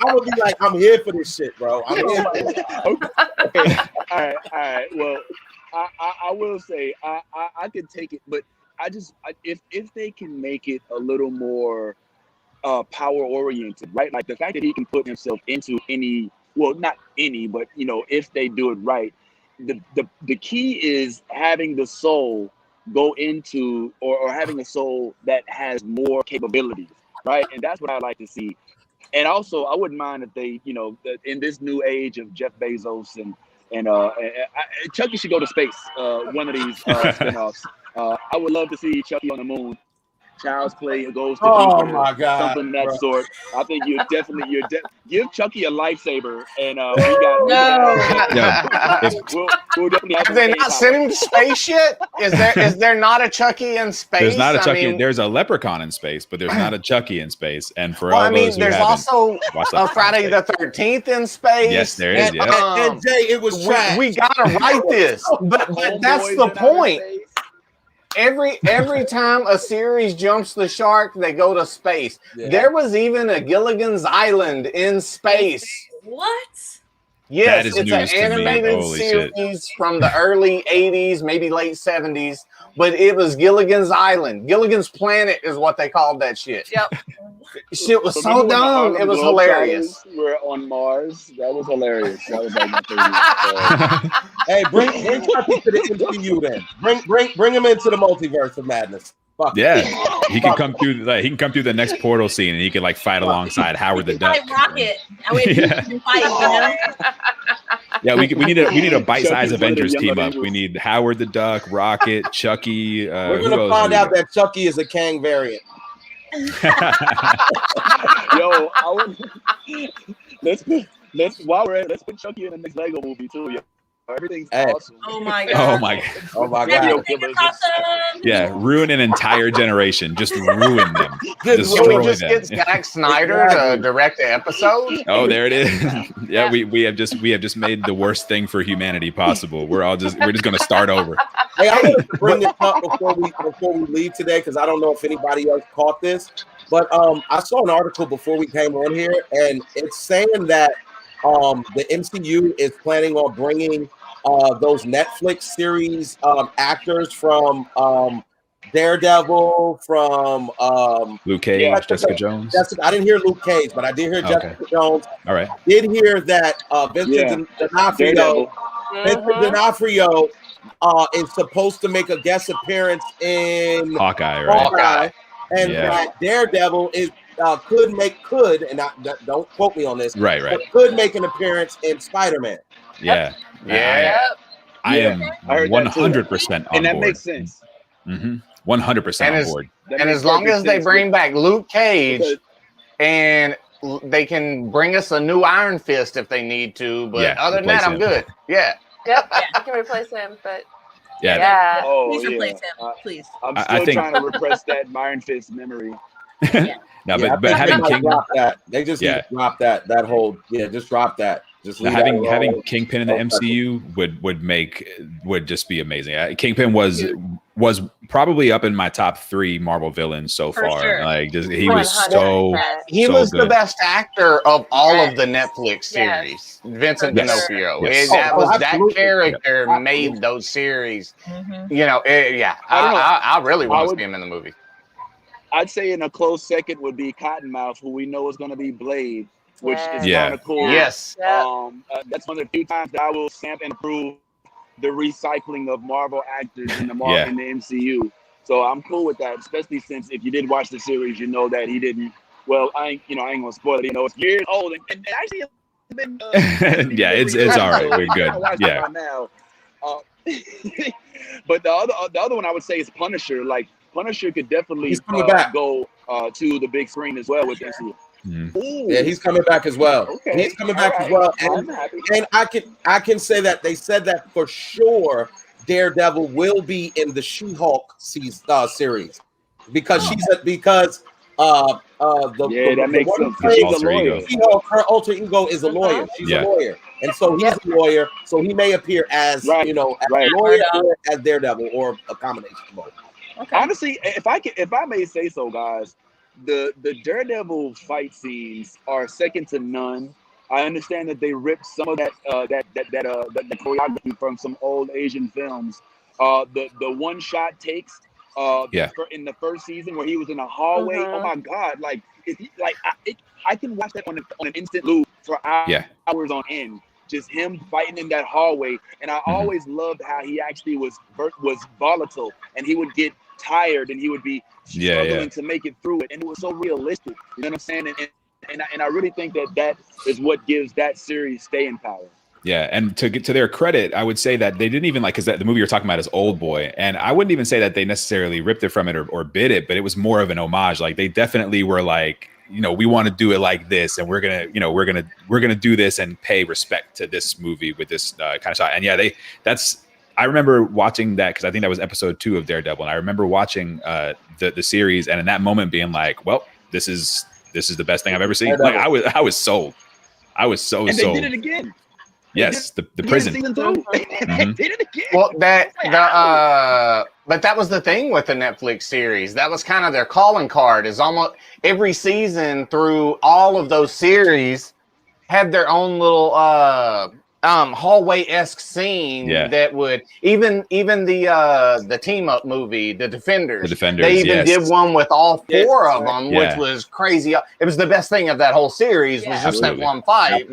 would be like, I'm here for this shit, bro. I'm here for this. Okay. All right. Well, I will say I could take it, but if they can make it a little more power oriented, right? Like the fact that he can put himself into any, well, not any, but if they do it right, the key is having the soul go into or having a soul that has more capabilities, right? And that's what I like to see. And also, I wouldn't mind if they, in this new age of Jeff Bezos and Chucky should go to space. One of these spinoffs. I would love to see Chucky on the moon. Child's Play goes to my God, something of that sort. I think you're definitely give Chucky a lightsaber, and we'll definitely have. Have they not sent him to space yet? Is there not a Chucky in space? There's not a Chucky. There's a Leprechaun in space, but there's not a Chucky in space. And for all those who there's also a Friday the 13th in space. Yes, there is. And Jay, it was trash. We gotta write this, but that's the point. Every time a series jumps the shark, they go to space. Yeah. There was even a Gilligan's Island in space. What? Yes, it's an animated series from the early 80s, maybe late 70s, but it was Gilligan's Island. Gilligan's Planet is what they called that shit. Yep. Shit was so Remember when the dumb. Harlem It was Globetrotters hilarious. Were on Mars. That was hilarious. That was like my favorite. Hey, bring Chucky to the MCU then. Bring him into the multiverse of madness. Fuck it. Yeah, he can come through. Like, he can come through the next portal scene, and he can like fight alongside Howard the Duck. Fight Rocket. And we can fight, you know? Yeah, we need a bite-sized Chucky's one of the Avengers Young team up. Avengers. We need Howard the Duck, Rocket, Chucky. We're who gonna else find do we out got? that Chucky is a Kang variant. Yo, let's while we're at it, let's put Chucky in the next Lego movie too. Yo. Everything's awesome. Oh my god. Oh my! Oh my Serial god. killers. Yeah, ruin an entire generation. Just ruin them. Can Destroy we just them. get Zack Snyder to direct the episode? Oh, there it is. Yeah, we have just made the worst thing for humanity possible. We're just gonna start over. Hey, I wanted to bring this up before we leave today because I don't know if anybody else caught this, but I saw an article before we came on here, and it's saying that the MCU is planning on bringing those Netflix series actors from Daredevil, from Luke Cage, Jessica Jones. I didn't hear Luke Cage, but I did hear Jessica Jones. All right. Did hear that Vincent D'Onofrio is supposed to make a guest appearance in Hawkeye, right? And that Daredevil is could and don't quote me on this, right, but could make an appearance in Spider-Man. Yeah. I am 100% on and that board. makes sense. 100% on board. And as long as they bring back Luke Cage, and they can bring us a new Iron Fist if they need to, but other than that, I'm good. Yeah. Yep, you can replace him, but yeah. Oh, please replace him, please. I'm still trying to repress that Iron Fist memory. No, but having King drop that, they just need to drop that whole just drop that. Just having Kingpin in the MCU would just be amazing. Kingpin was probably up in my top 3 Marvel villains so far. Sure. Like he was so the best actor of all of the Netflix series. Vincent D'Onofrio. Yes. That character made those series. You know, I really want to see him in the movie. I'd say in a close second would be Cottonmouth, who we know is going to be Blade, which is kind of cool. Yes. That's one of the few times that I will stamp and approve the recycling of Marvel actors in the MCU. So I'm cool with that, especially since if you did watch the series, you know that he didn't. Well, I ain't gonna spoil it. You know, it's years old, and actually, it's been. It's all right. We're good. Yeah. Now, but the other one I would say is Punisher. Like Punisher could definitely go to the big screen as well with MCU. Yeah, he's coming back as well. Okay. He's coming back as well. And I can say that they said that for sure Daredevil will be in the She-Hulk series because that makes sense. She-Hulk, her alter ego is a lawyer. She's a lawyer. And so he's a lawyer, so he may appear as as a lawyer or as Daredevil or a combination of both. Okay. Honestly, if I may say so, guys, the Daredevil fight scenes are second to none. I understand that they ripped some of that choreography from some old Asian films. The one shot takes in the first season where he was in a hallway. Oh my God! Like I can watch that on an instant loop for hours on end. Just him fighting in that hallway, and I always loved how he actually was volatile, and he would get tired, and he would be struggling to make it through it, and it was so realistic. You know what I'm saying? And I really think that is what gives that series staying power. Yeah, and to get to their credit, I would say that they didn't even because the movie you're talking about is Old Boy, and I wouldn't even say that they necessarily ripped it from it or bit it, but it was more of an homage. Like they definitely were like, we want to do it like this, and we're gonna do this and pay respect to this movie with this kind of shot. And I remember watching that because I think that was episode 2 of Daredevil, and I remember watching the series, and in that moment being like, well, this is the best thing I've ever seen. Like I was sold. I was so and sold. They did it again. Yes, the prison. They did it again. Well, but that was the thing with the Netflix series. That was kind of their calling card. Is almost every season through all of those series had their own little hallway-esque scene that would even the team up movie, the Defenders, they even did one with all four of them, which was crazy. It was the best thing of that whole series was just that one fight.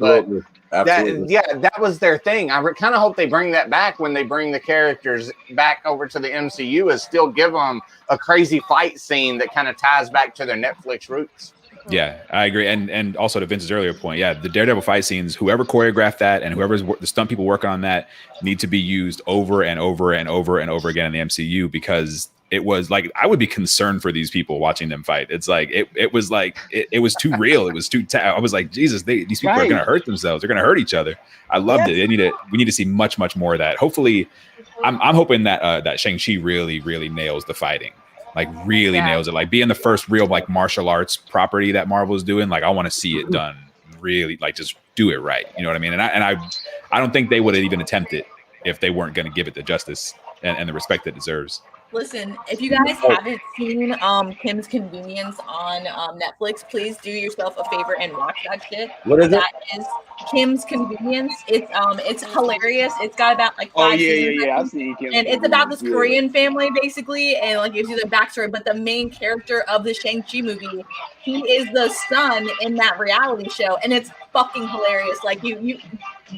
Absolutely. That was their thing. I kind of hope they bring that back when they bring the characters back over to the MCU, is still give them a crazy fight scene that kind of ties back to their Netflix roots. Yeah, I agree. And also to Vince's earlier point, the Daredevil fight scenes, whoever choreographed that and whoever's the stunt people working on that need to be used over and over and over and over again in the MCU, because it was like, I would be concerned for these people watching them fight. It's like, it was like, it was too real. It was too, I was like, Jesus, these people are going to hurt themselves. They're going to hurt each other. I loved it. We need to see much, much more of that. Hopefully, I'm hoping that that Shang-Chi really, really nails the fighting. Like really nails it. Like being the first real like martial arts property that Marvel's doing. Like I want to see it done really, like just do it right. You know what I mean? And I don't think they would have even attempted if they weren't going to give it the justice and the respect it deserves. Listen, if you guys haven't seen Kim's Convenience on Netflix, please do yourself a favor and watch that shit. What is that? Is Kim's Convenience. It's hilarious. It's got about like 5 seasons. I've seen Kim's and it's about this Korean family basically, and like gives you the backstory. But the main character of the Shang-Chi movie, he is the son in that reality show, and it's fucking hilarious. Like you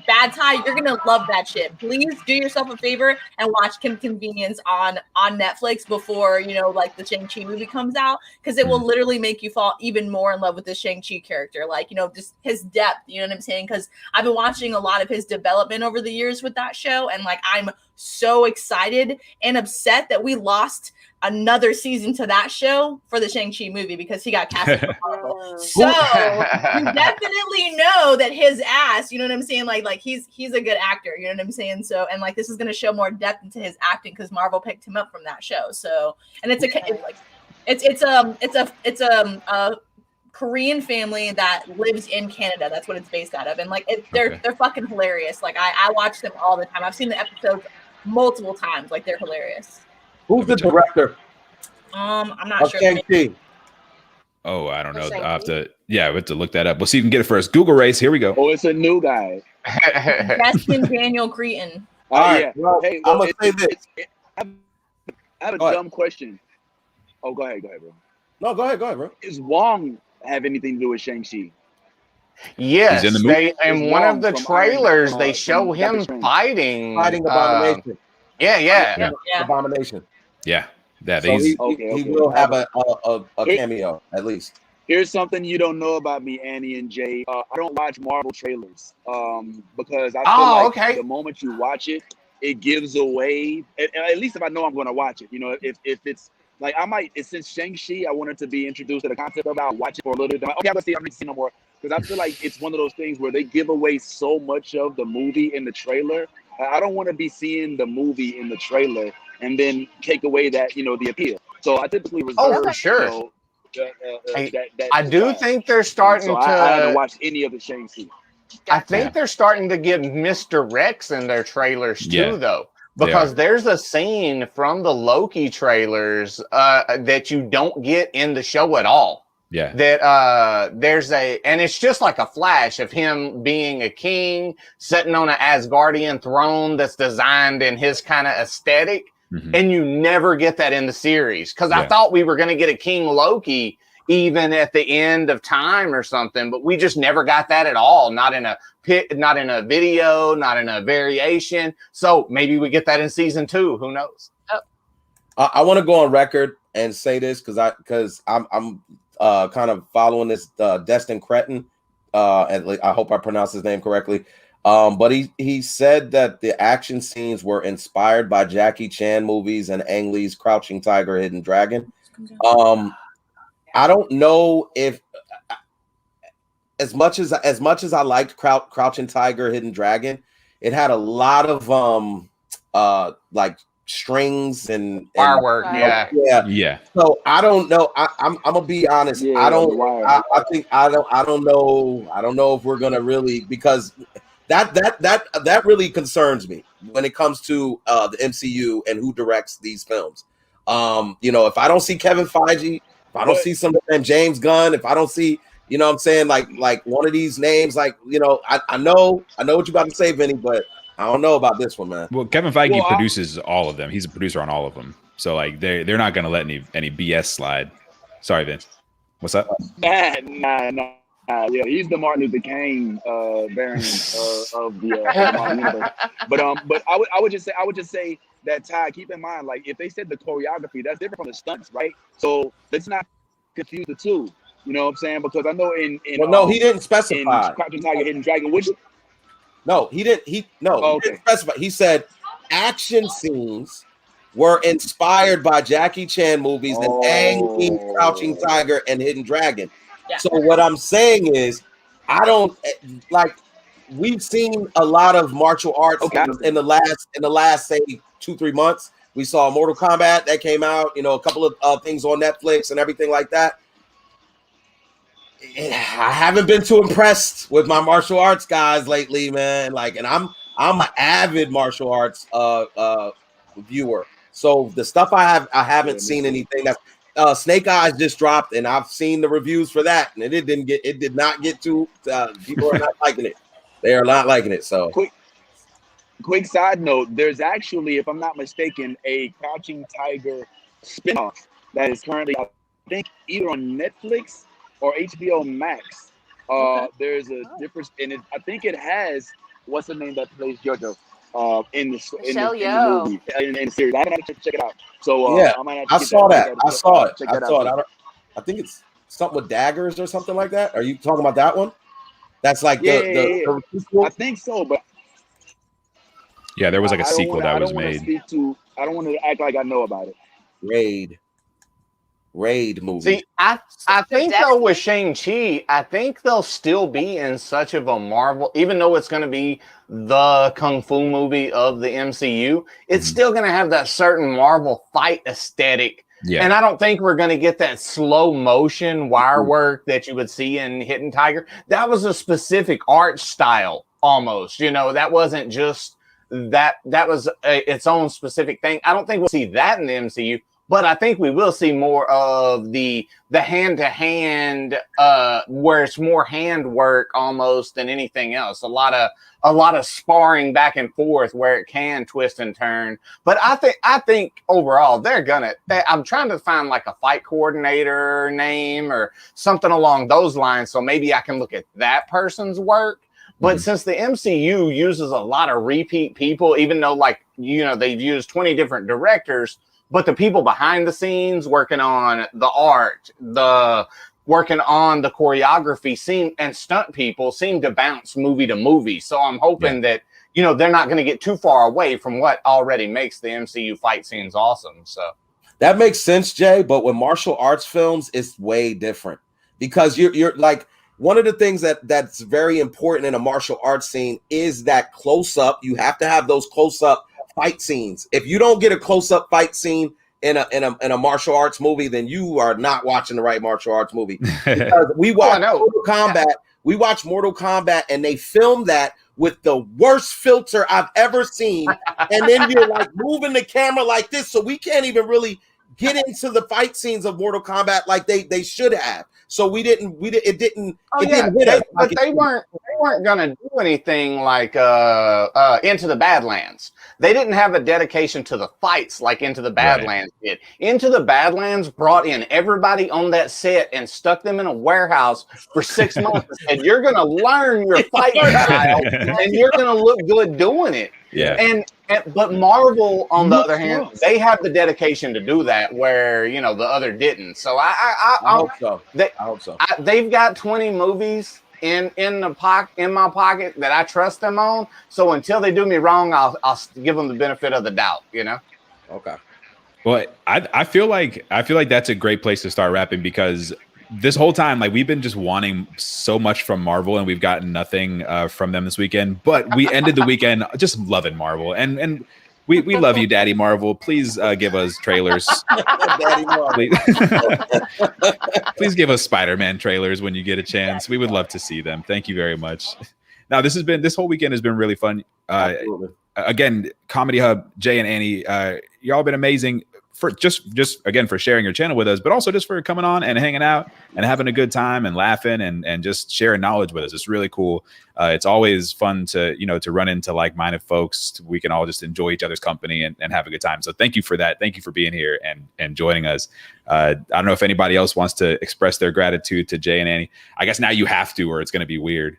Bad Tie, you're gonna love that shit. Please do yourself a favor and watch Kim's Convenience on Netflix before like the Shang-Chi movie comes out, because it will literally make you fall even more in love with the Shang-Chi character. Like just his depth. You know what I'm saying? Because I've been watching a lot of his development over the years with that show, and like I'm so excited and upset that we lost another season to that show for the Shang-Chi movie because he got cast for Marvel. So you definitely know that his ass, you know what I'm saying? Like he's a good actor, you know what I'm saying? So, and like this is going to show more depth into his acting because Marvel picked him up from that show. So, and it's a Korean family that lives in Canada. That's what it's based out of. And like they're fucking hilarious. Like I watch them all the time. I've seen the episodes multiple times. Like they're hilarious. Who's the director? I'm not sure. Shang-Chi. Oh, I don't know. I have to look that up. We'll see if we can get it first. Google race. Here we go. Oh, it's a new guy. Justin Daniel Cretton. All right. Well, hey, I'm gonna say this. I have a dumb question. Oh, go ahead, bro. No, go ahead, bro. Does Wong have anything to do with Shang-Chi? Yes, in one of the trailers they show him fighting Abomination. Yeah. Abomination. Yeah. So he will have a cameo at least. Here's something you don't know about me, Annie and Jay. I don't watch Marvel trailers because I feel the moment you watch it, it gives away. At least if I know I'm going to watch it, if it's like I might. Since Shang-Chi, I wanted to be introduced to the concept of it. I'll watch it for a little bit. Okay, I'm going to see no more because I feel like it's one of those things where they give away so much of the movie in the trailer. I don't want to be seeing the movie in the trailer and then take away that the appeal. So I typically reserve. For sure. I do think they're starting to. I haven't watched any of the Shang-Chi. I think they're starting to give misdirects in their trailers too, though, because there's a scene from the Loki trailers that you don't get in the show at all. Yeah. That and it's just like a flash of him being a king sitting on an Asgardian throne that's designed in his kind of aesthetic. Mm-hmm. And you never get that in the series. Because I thought we were going to get a King Loki even at the end of time or something, but we just never got that at all. Not in a video, not in a variation. So maybe we get that in season 2. Who knows? I want to go on record and say this because I'm kind of following this Destin Cretton. I hope I pronounced his name correctly. But he said that the action scenes were inspired by Jackie Chan movies and Ang Lee's Crouching Tiger, Hidden Dragon. I don't know if as much as I liked Crouching Tiger, Hidden Dragon, it had a lot of like strings and firework. Yeah. So I don't know. I'm gonna be honest. I don't know if we're gonna really, because that really concerns me when it comes to the MCU and who directs these films. If I don't see Kevin Feige, if I don't see some James Gunn, if I don't see You know what I'm saying? Like one of these names, like, you know, I know what you're about to say, Vinny, but I don't know about this one, man. Well, Kevin Feige produces all of them. He's a producer on all of them. So like they're not gonna let any BS slide. Sorry, Vince. What's up? Nah. Yeah, he's the Martin Luther King variant of the Marvel universe. But I would just say that, Ty, keep in mind, like, if they said the choreography, that's different from the stunts, right? So let's not confuse the two. You know what I'm saying? Because I know in no, he didn't specify. In Crouching Tiger, Hidden Dragon, which he didn't specify. He said action scenes were inspired by Jackie Chan movies and Ang Lee, Crouching Tiger, and Hidden Dragon. Yeah. So what I'm saying is, I don't like. We've seen a lot of martial arts in the last say 2-3 months. We saw Mortal Kombat that came out. You know, a couple of things on Netflix and everything like that. I haven't been too impressed with my martial arts guys lately, man. Like, and I'm an avid martial arts viewer. So the stuff I haven't seen anything that's Snake Eyes just dropped, and I've seen the reviews for that, and it did not get to people are not liking it. They are not liking it. So quick side note, there's actually, if I'm not mistaken, a Crouching Tiger spinoff that is currently, I think, either on Netflix or HBO Max. There's a difference in it. I think it has what's the name that plays JoJo in the movie in the series. I haven't had to check it out. So I saw that. I saw it. I think it's something with daggers or something like that. Are you talking about that one? That's like the I think so, but yeah, there was like a sequel that was made. I don't want to act like I know about it. Raid movie. See, I think though with Shang-Chi, I think they'll still be in such of a Marvel, even though it's going to be the Kung Fu movie of the MCU, it's still going to have that certain Marvel fight aesthetic. Yeah. And I don't think we're going to get that slow motion wire work that you would see in Hidden Tiger. That was a specific art style almost, you know, that wasn't just that was its own specific thing. I don't think we'll see that in the MCU. But I think we will see more of the hand-to-hand, where it's more handwork almost than anything else. A lot of sparring back and forth where it can twist and turn. But I think overall I'm trying to find like a fight coordinator name or something along those lines, so maybe I can look at that person's work. But since the MCU uses a lot of repeat people, even though, like, you know, they've used 20 different directors. But the people behind the scenes working on the art, working on the choreography and stunt people seem to bounce movie to movie. So I'm hoping that, you know, they're not going to get too far away from what already makes the MCU fight scenes awesome. So that makes sense, Jay. But with martial arts films, it's way different because you're like, one of the things that's very important in a martial arts scene is that close up. You have to have those close up fight scenes. If you don't get a close-up fight scene in a martial arts movie, then you are not watching the right martial arts movie. Because we watch Mortal Kombat, and they filmed that with the worst filter I've ever seen. And then you're like moving the camera like this, so we can't even really get into the fight scenes of Mortal Kombat like they should have. So it didn't hit us. But they weren't gonna do anything like Into the Badlands. They didn't have a dedication to the fights like Into the Badlands did. Into the Badlands brought in everybody on that set and stuck them in a warehouse for 6 months and said, you're gonna learn your fight style and you're gonna look good doing it. Yeah. But Marvel, on the other hand, they have the dedication to do that, where, you know, the other didn't. So I hope so. I hope so. They've got 20 movies in my pocket that I trust them on. So until they do me wrong, I'll give them the benefit of the doubt. You know. Okay. Well, I feel like that's a great place to start wrapping, because this whole time, like, we've been just wanting so much from Marvel, and we've gotten nothing from them this weekend. But we ended the weekend just loving Marvel, and we love you, Daddy Marvel. Please give us trailers. Daddy Marvel. Please give us Spider-Man trailers when you get a chance. We would love to see them. Thank you very much. Now, this whole weekend has been really fun. Again, Comedy Hub, Jay and Annie, y'all been amazing. for just again for sharing your channel with us, but also just for coming on and hanging out and having a good time and laughing and just sharing knowledge with us. It's really cool. It's always fun to to run into like-minded folks. We can all just enjoy each other's company and have a good time. So thank you for that. Thank you for being here and joining us. I don't know if anybody else wants to express their gratitude to Jay and Annie. I guess now you have to, or it's going to be weird.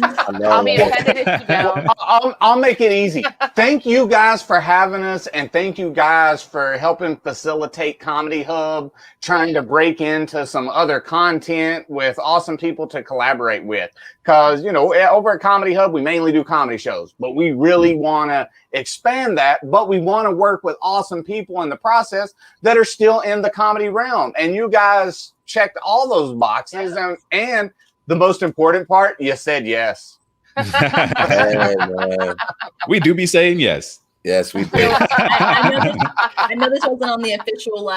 I'll be offended if you don't. I'll make it easy. Thank you guys for having us, and thank you guys for helping facilitate Comedy Hub, trying to break into some other content with awesome people to collaborate with. Because, over at Comedy Hub, we mainly do comedy shows, but we really want to expand that. But we want to work with awesome people in the process that are still in the comedy realm. And you guys checked all those boxes. And the most important part, you said yes. Hey, man. We do be saying yes. Yes, we do. I know this wasn't on the official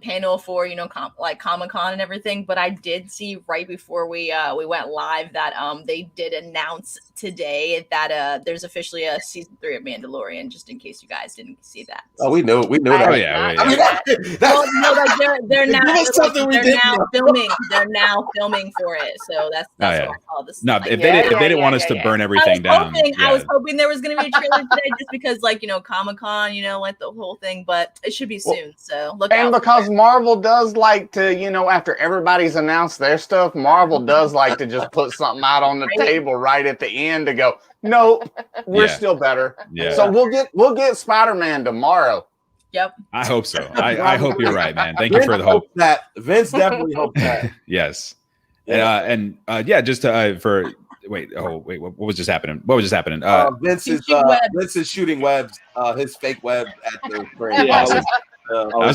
panel for Comic-Con and everything, but I did see right before we went live that they did announce today that there's officially a season 3 of Mandalorian. Just in case you guys didn't see that. Oh, we knew that. Oh yeah. They're now filming for it. So that's all this. No, if they didn't want us to burn everything down. I was hoping there was going to be a trailer today, just because Comic-Con, like the whole thing, but it should be soon. So look out. And because Marvel does like to, after everybody's announced their stuff, Marvel does like to just put something out on the table right at the end to go, nope, we're still better. Yeah. So we'll get Spider-Man tomorrow. Yep. I hope so. I hope you're right, man. Thank you for the hope. Vince definitely hoped that. Yes. Just for Wait, what was just happening? Vince is shooting webs, his fake web at the frame. I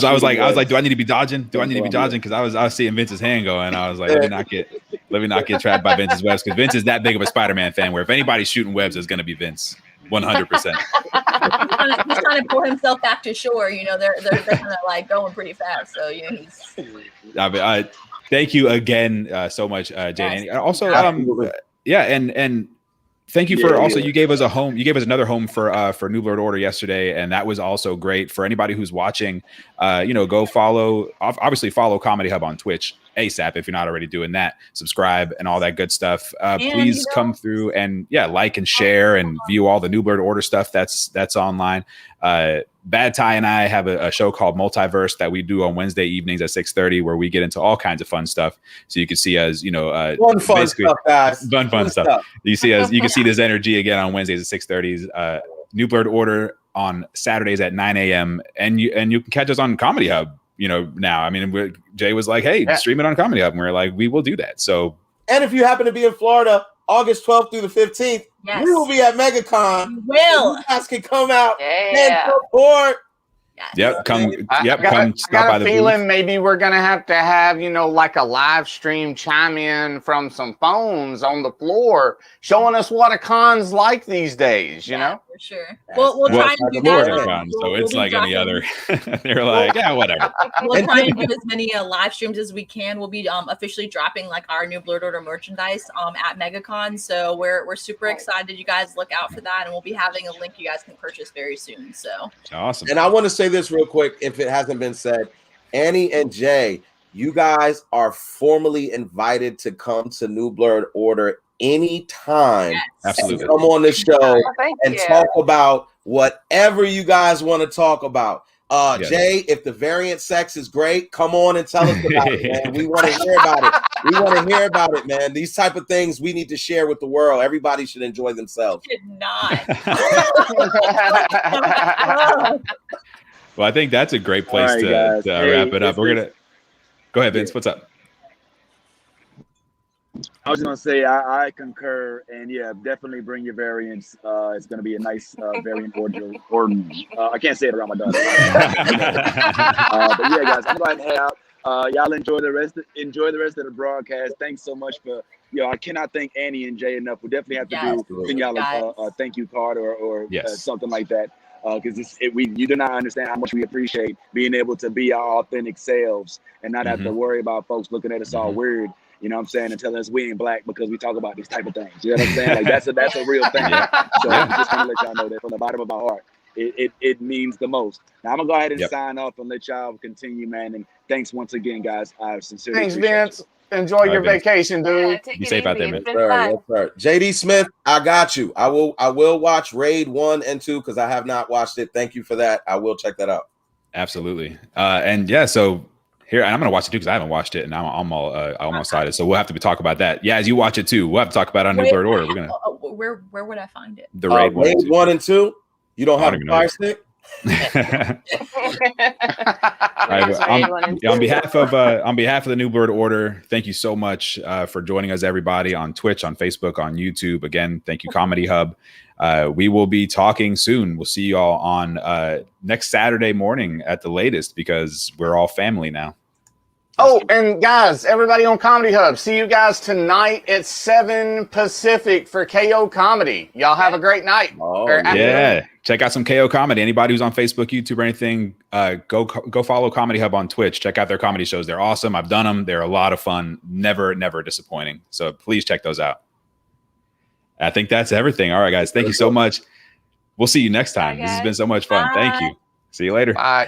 was like, do I need to be dodging? Because I was seeing Vince's hand go, and I was like, let me not get trapped by Vince's webs, because Vince is that big of a Spider-Man fan where if anybody's shooting webs, it's gonna be Vince. 100%. He's trying to pull himself back to shore. They're kind of going pretty fast. So he's. Thank you again so much, Jay. And also, and thank you for also you gave us a home. You gave us another home for New Blerd Order yesterday, and that was also great. For anybody who's watching, go follow Comedy Hub on Twitch ASAP if you're not already doing that. Subscribe and all that good stuff. Please come through and like and share and view all the New Blerd Order stuff that's online. Bad Ty and I have a show called Multiverse that we do on Wednesday evenings at 6:30, where we get into all kinds of fun stuff. So you can see us, fun stuff, guys. Fun stuff. You see us. You can see this energy again on Wednesdays at 6:30. New Blerd Order on Saturdays at 9 a.m. And you can catch us on Comedy Hub. Now. I mean, Jay was like, "Hey, stream it on Comedy Hub," and we're like, "We will do that." So, and if you happen to be in Florida, August 12th through the 15th, we will be at MegaCon. You will. You guys can come out and support. Yep, come stop by the booth. Maybe we're gonna have to have like a live stream chime in from some phones on the floor, showing us what a con's like these days. For sure. We'll try and do that. So it's like any other. They're like, whatever. We'll try and do as many live streams as we can. We'll be officially dropping our new Blerd Order merchandise at MegaCon. So we're super excited. You guys look out for that, and we'll be having a link you guys can purchase very soon. So awesome. And I want to say this real quick, if it hasn't been said, Annie and Jay, you guys are formally invited to come to New Blerd Order anytime. Yes. Absolutely. Come on the show and talk about whatever you guys want to talk about. Jay, if the variant sex is great, come on and tell us about it, man. We want to hear about it. Man. These type of things we need to share with the world. Everybody should enjoy themselves. Should not. Well, I think that's a great place to wrap it up. We're gonna go ahead, Vince. What's up? I was gonna say I concur, and definitely bring your variants. It's gonna be a nice variant order. I can't say it around my daughter. But guys, I'm glad to head out. Y'all enjoy the rest of the broadcast. Thanks so much for I cannot thank Annie and Jay enough. We definitely have to send y'all a thank you card or something like that. Because you do not understand how much we appreciate being able to be our authentic selves and not have to worry about folks looking at us all weird. You know what I'm saying? And telling us we ain't black because we talk about these type of things. You know what I'm saying? Like that's a real thing. So I just want to let y'all know that from the bottom of my heart. it means the most. Now I'm gonna go ahead and Yep. sign off and let y'all continue, man. And thanks once again, guys. I sincerely Thanks, appreciate Vince. you. Enjoy your Vince. vacation, dude. Take Be it safe out easy. there, It's man. been fun. Yes, sir. JD Smith, I got you. I will watch Raid 1 and 2 because I have not watched it. Thank you for that. I will check that out. Absolutely. And yeah, so here, and I'm gonna watch it too because I haven't watched it, and I'm all excited. So we'll have to talk about that. Yeah, as you watch it too, we'll have to talk about it on New Blerd Order. We're gonna where would I find it? the Raid Raid 1 and 2. You don't have a fire stick? All right, on behalf of the New Blerd Order, thank you so much for joining us, everybody, on Twitch, on Facebook, on YouTube. Again, thank you, Comedy Hub. We will be talking soon. We'll see you all on next Saturday morning at the latest because we're all family now. Oh, and guys, everybody on Comedy Hub, see you guys tonight at 7 Pacific for KO Comedy. Y'all have a great night. Oh, yeah. Check out some KO Comedy. Anybody who's on Facebook, YouTube, or anything, go follow Comedy Hub on Twitch. Check out their comedy shows. They're awesome. I've done them. They're a lot of fun. Never disappointing. So please check those out. I think that's everything. All right, guys. Thank you so much. We'll see you next time. This has been so much fun. Bye. Thank you. See you later. Bye.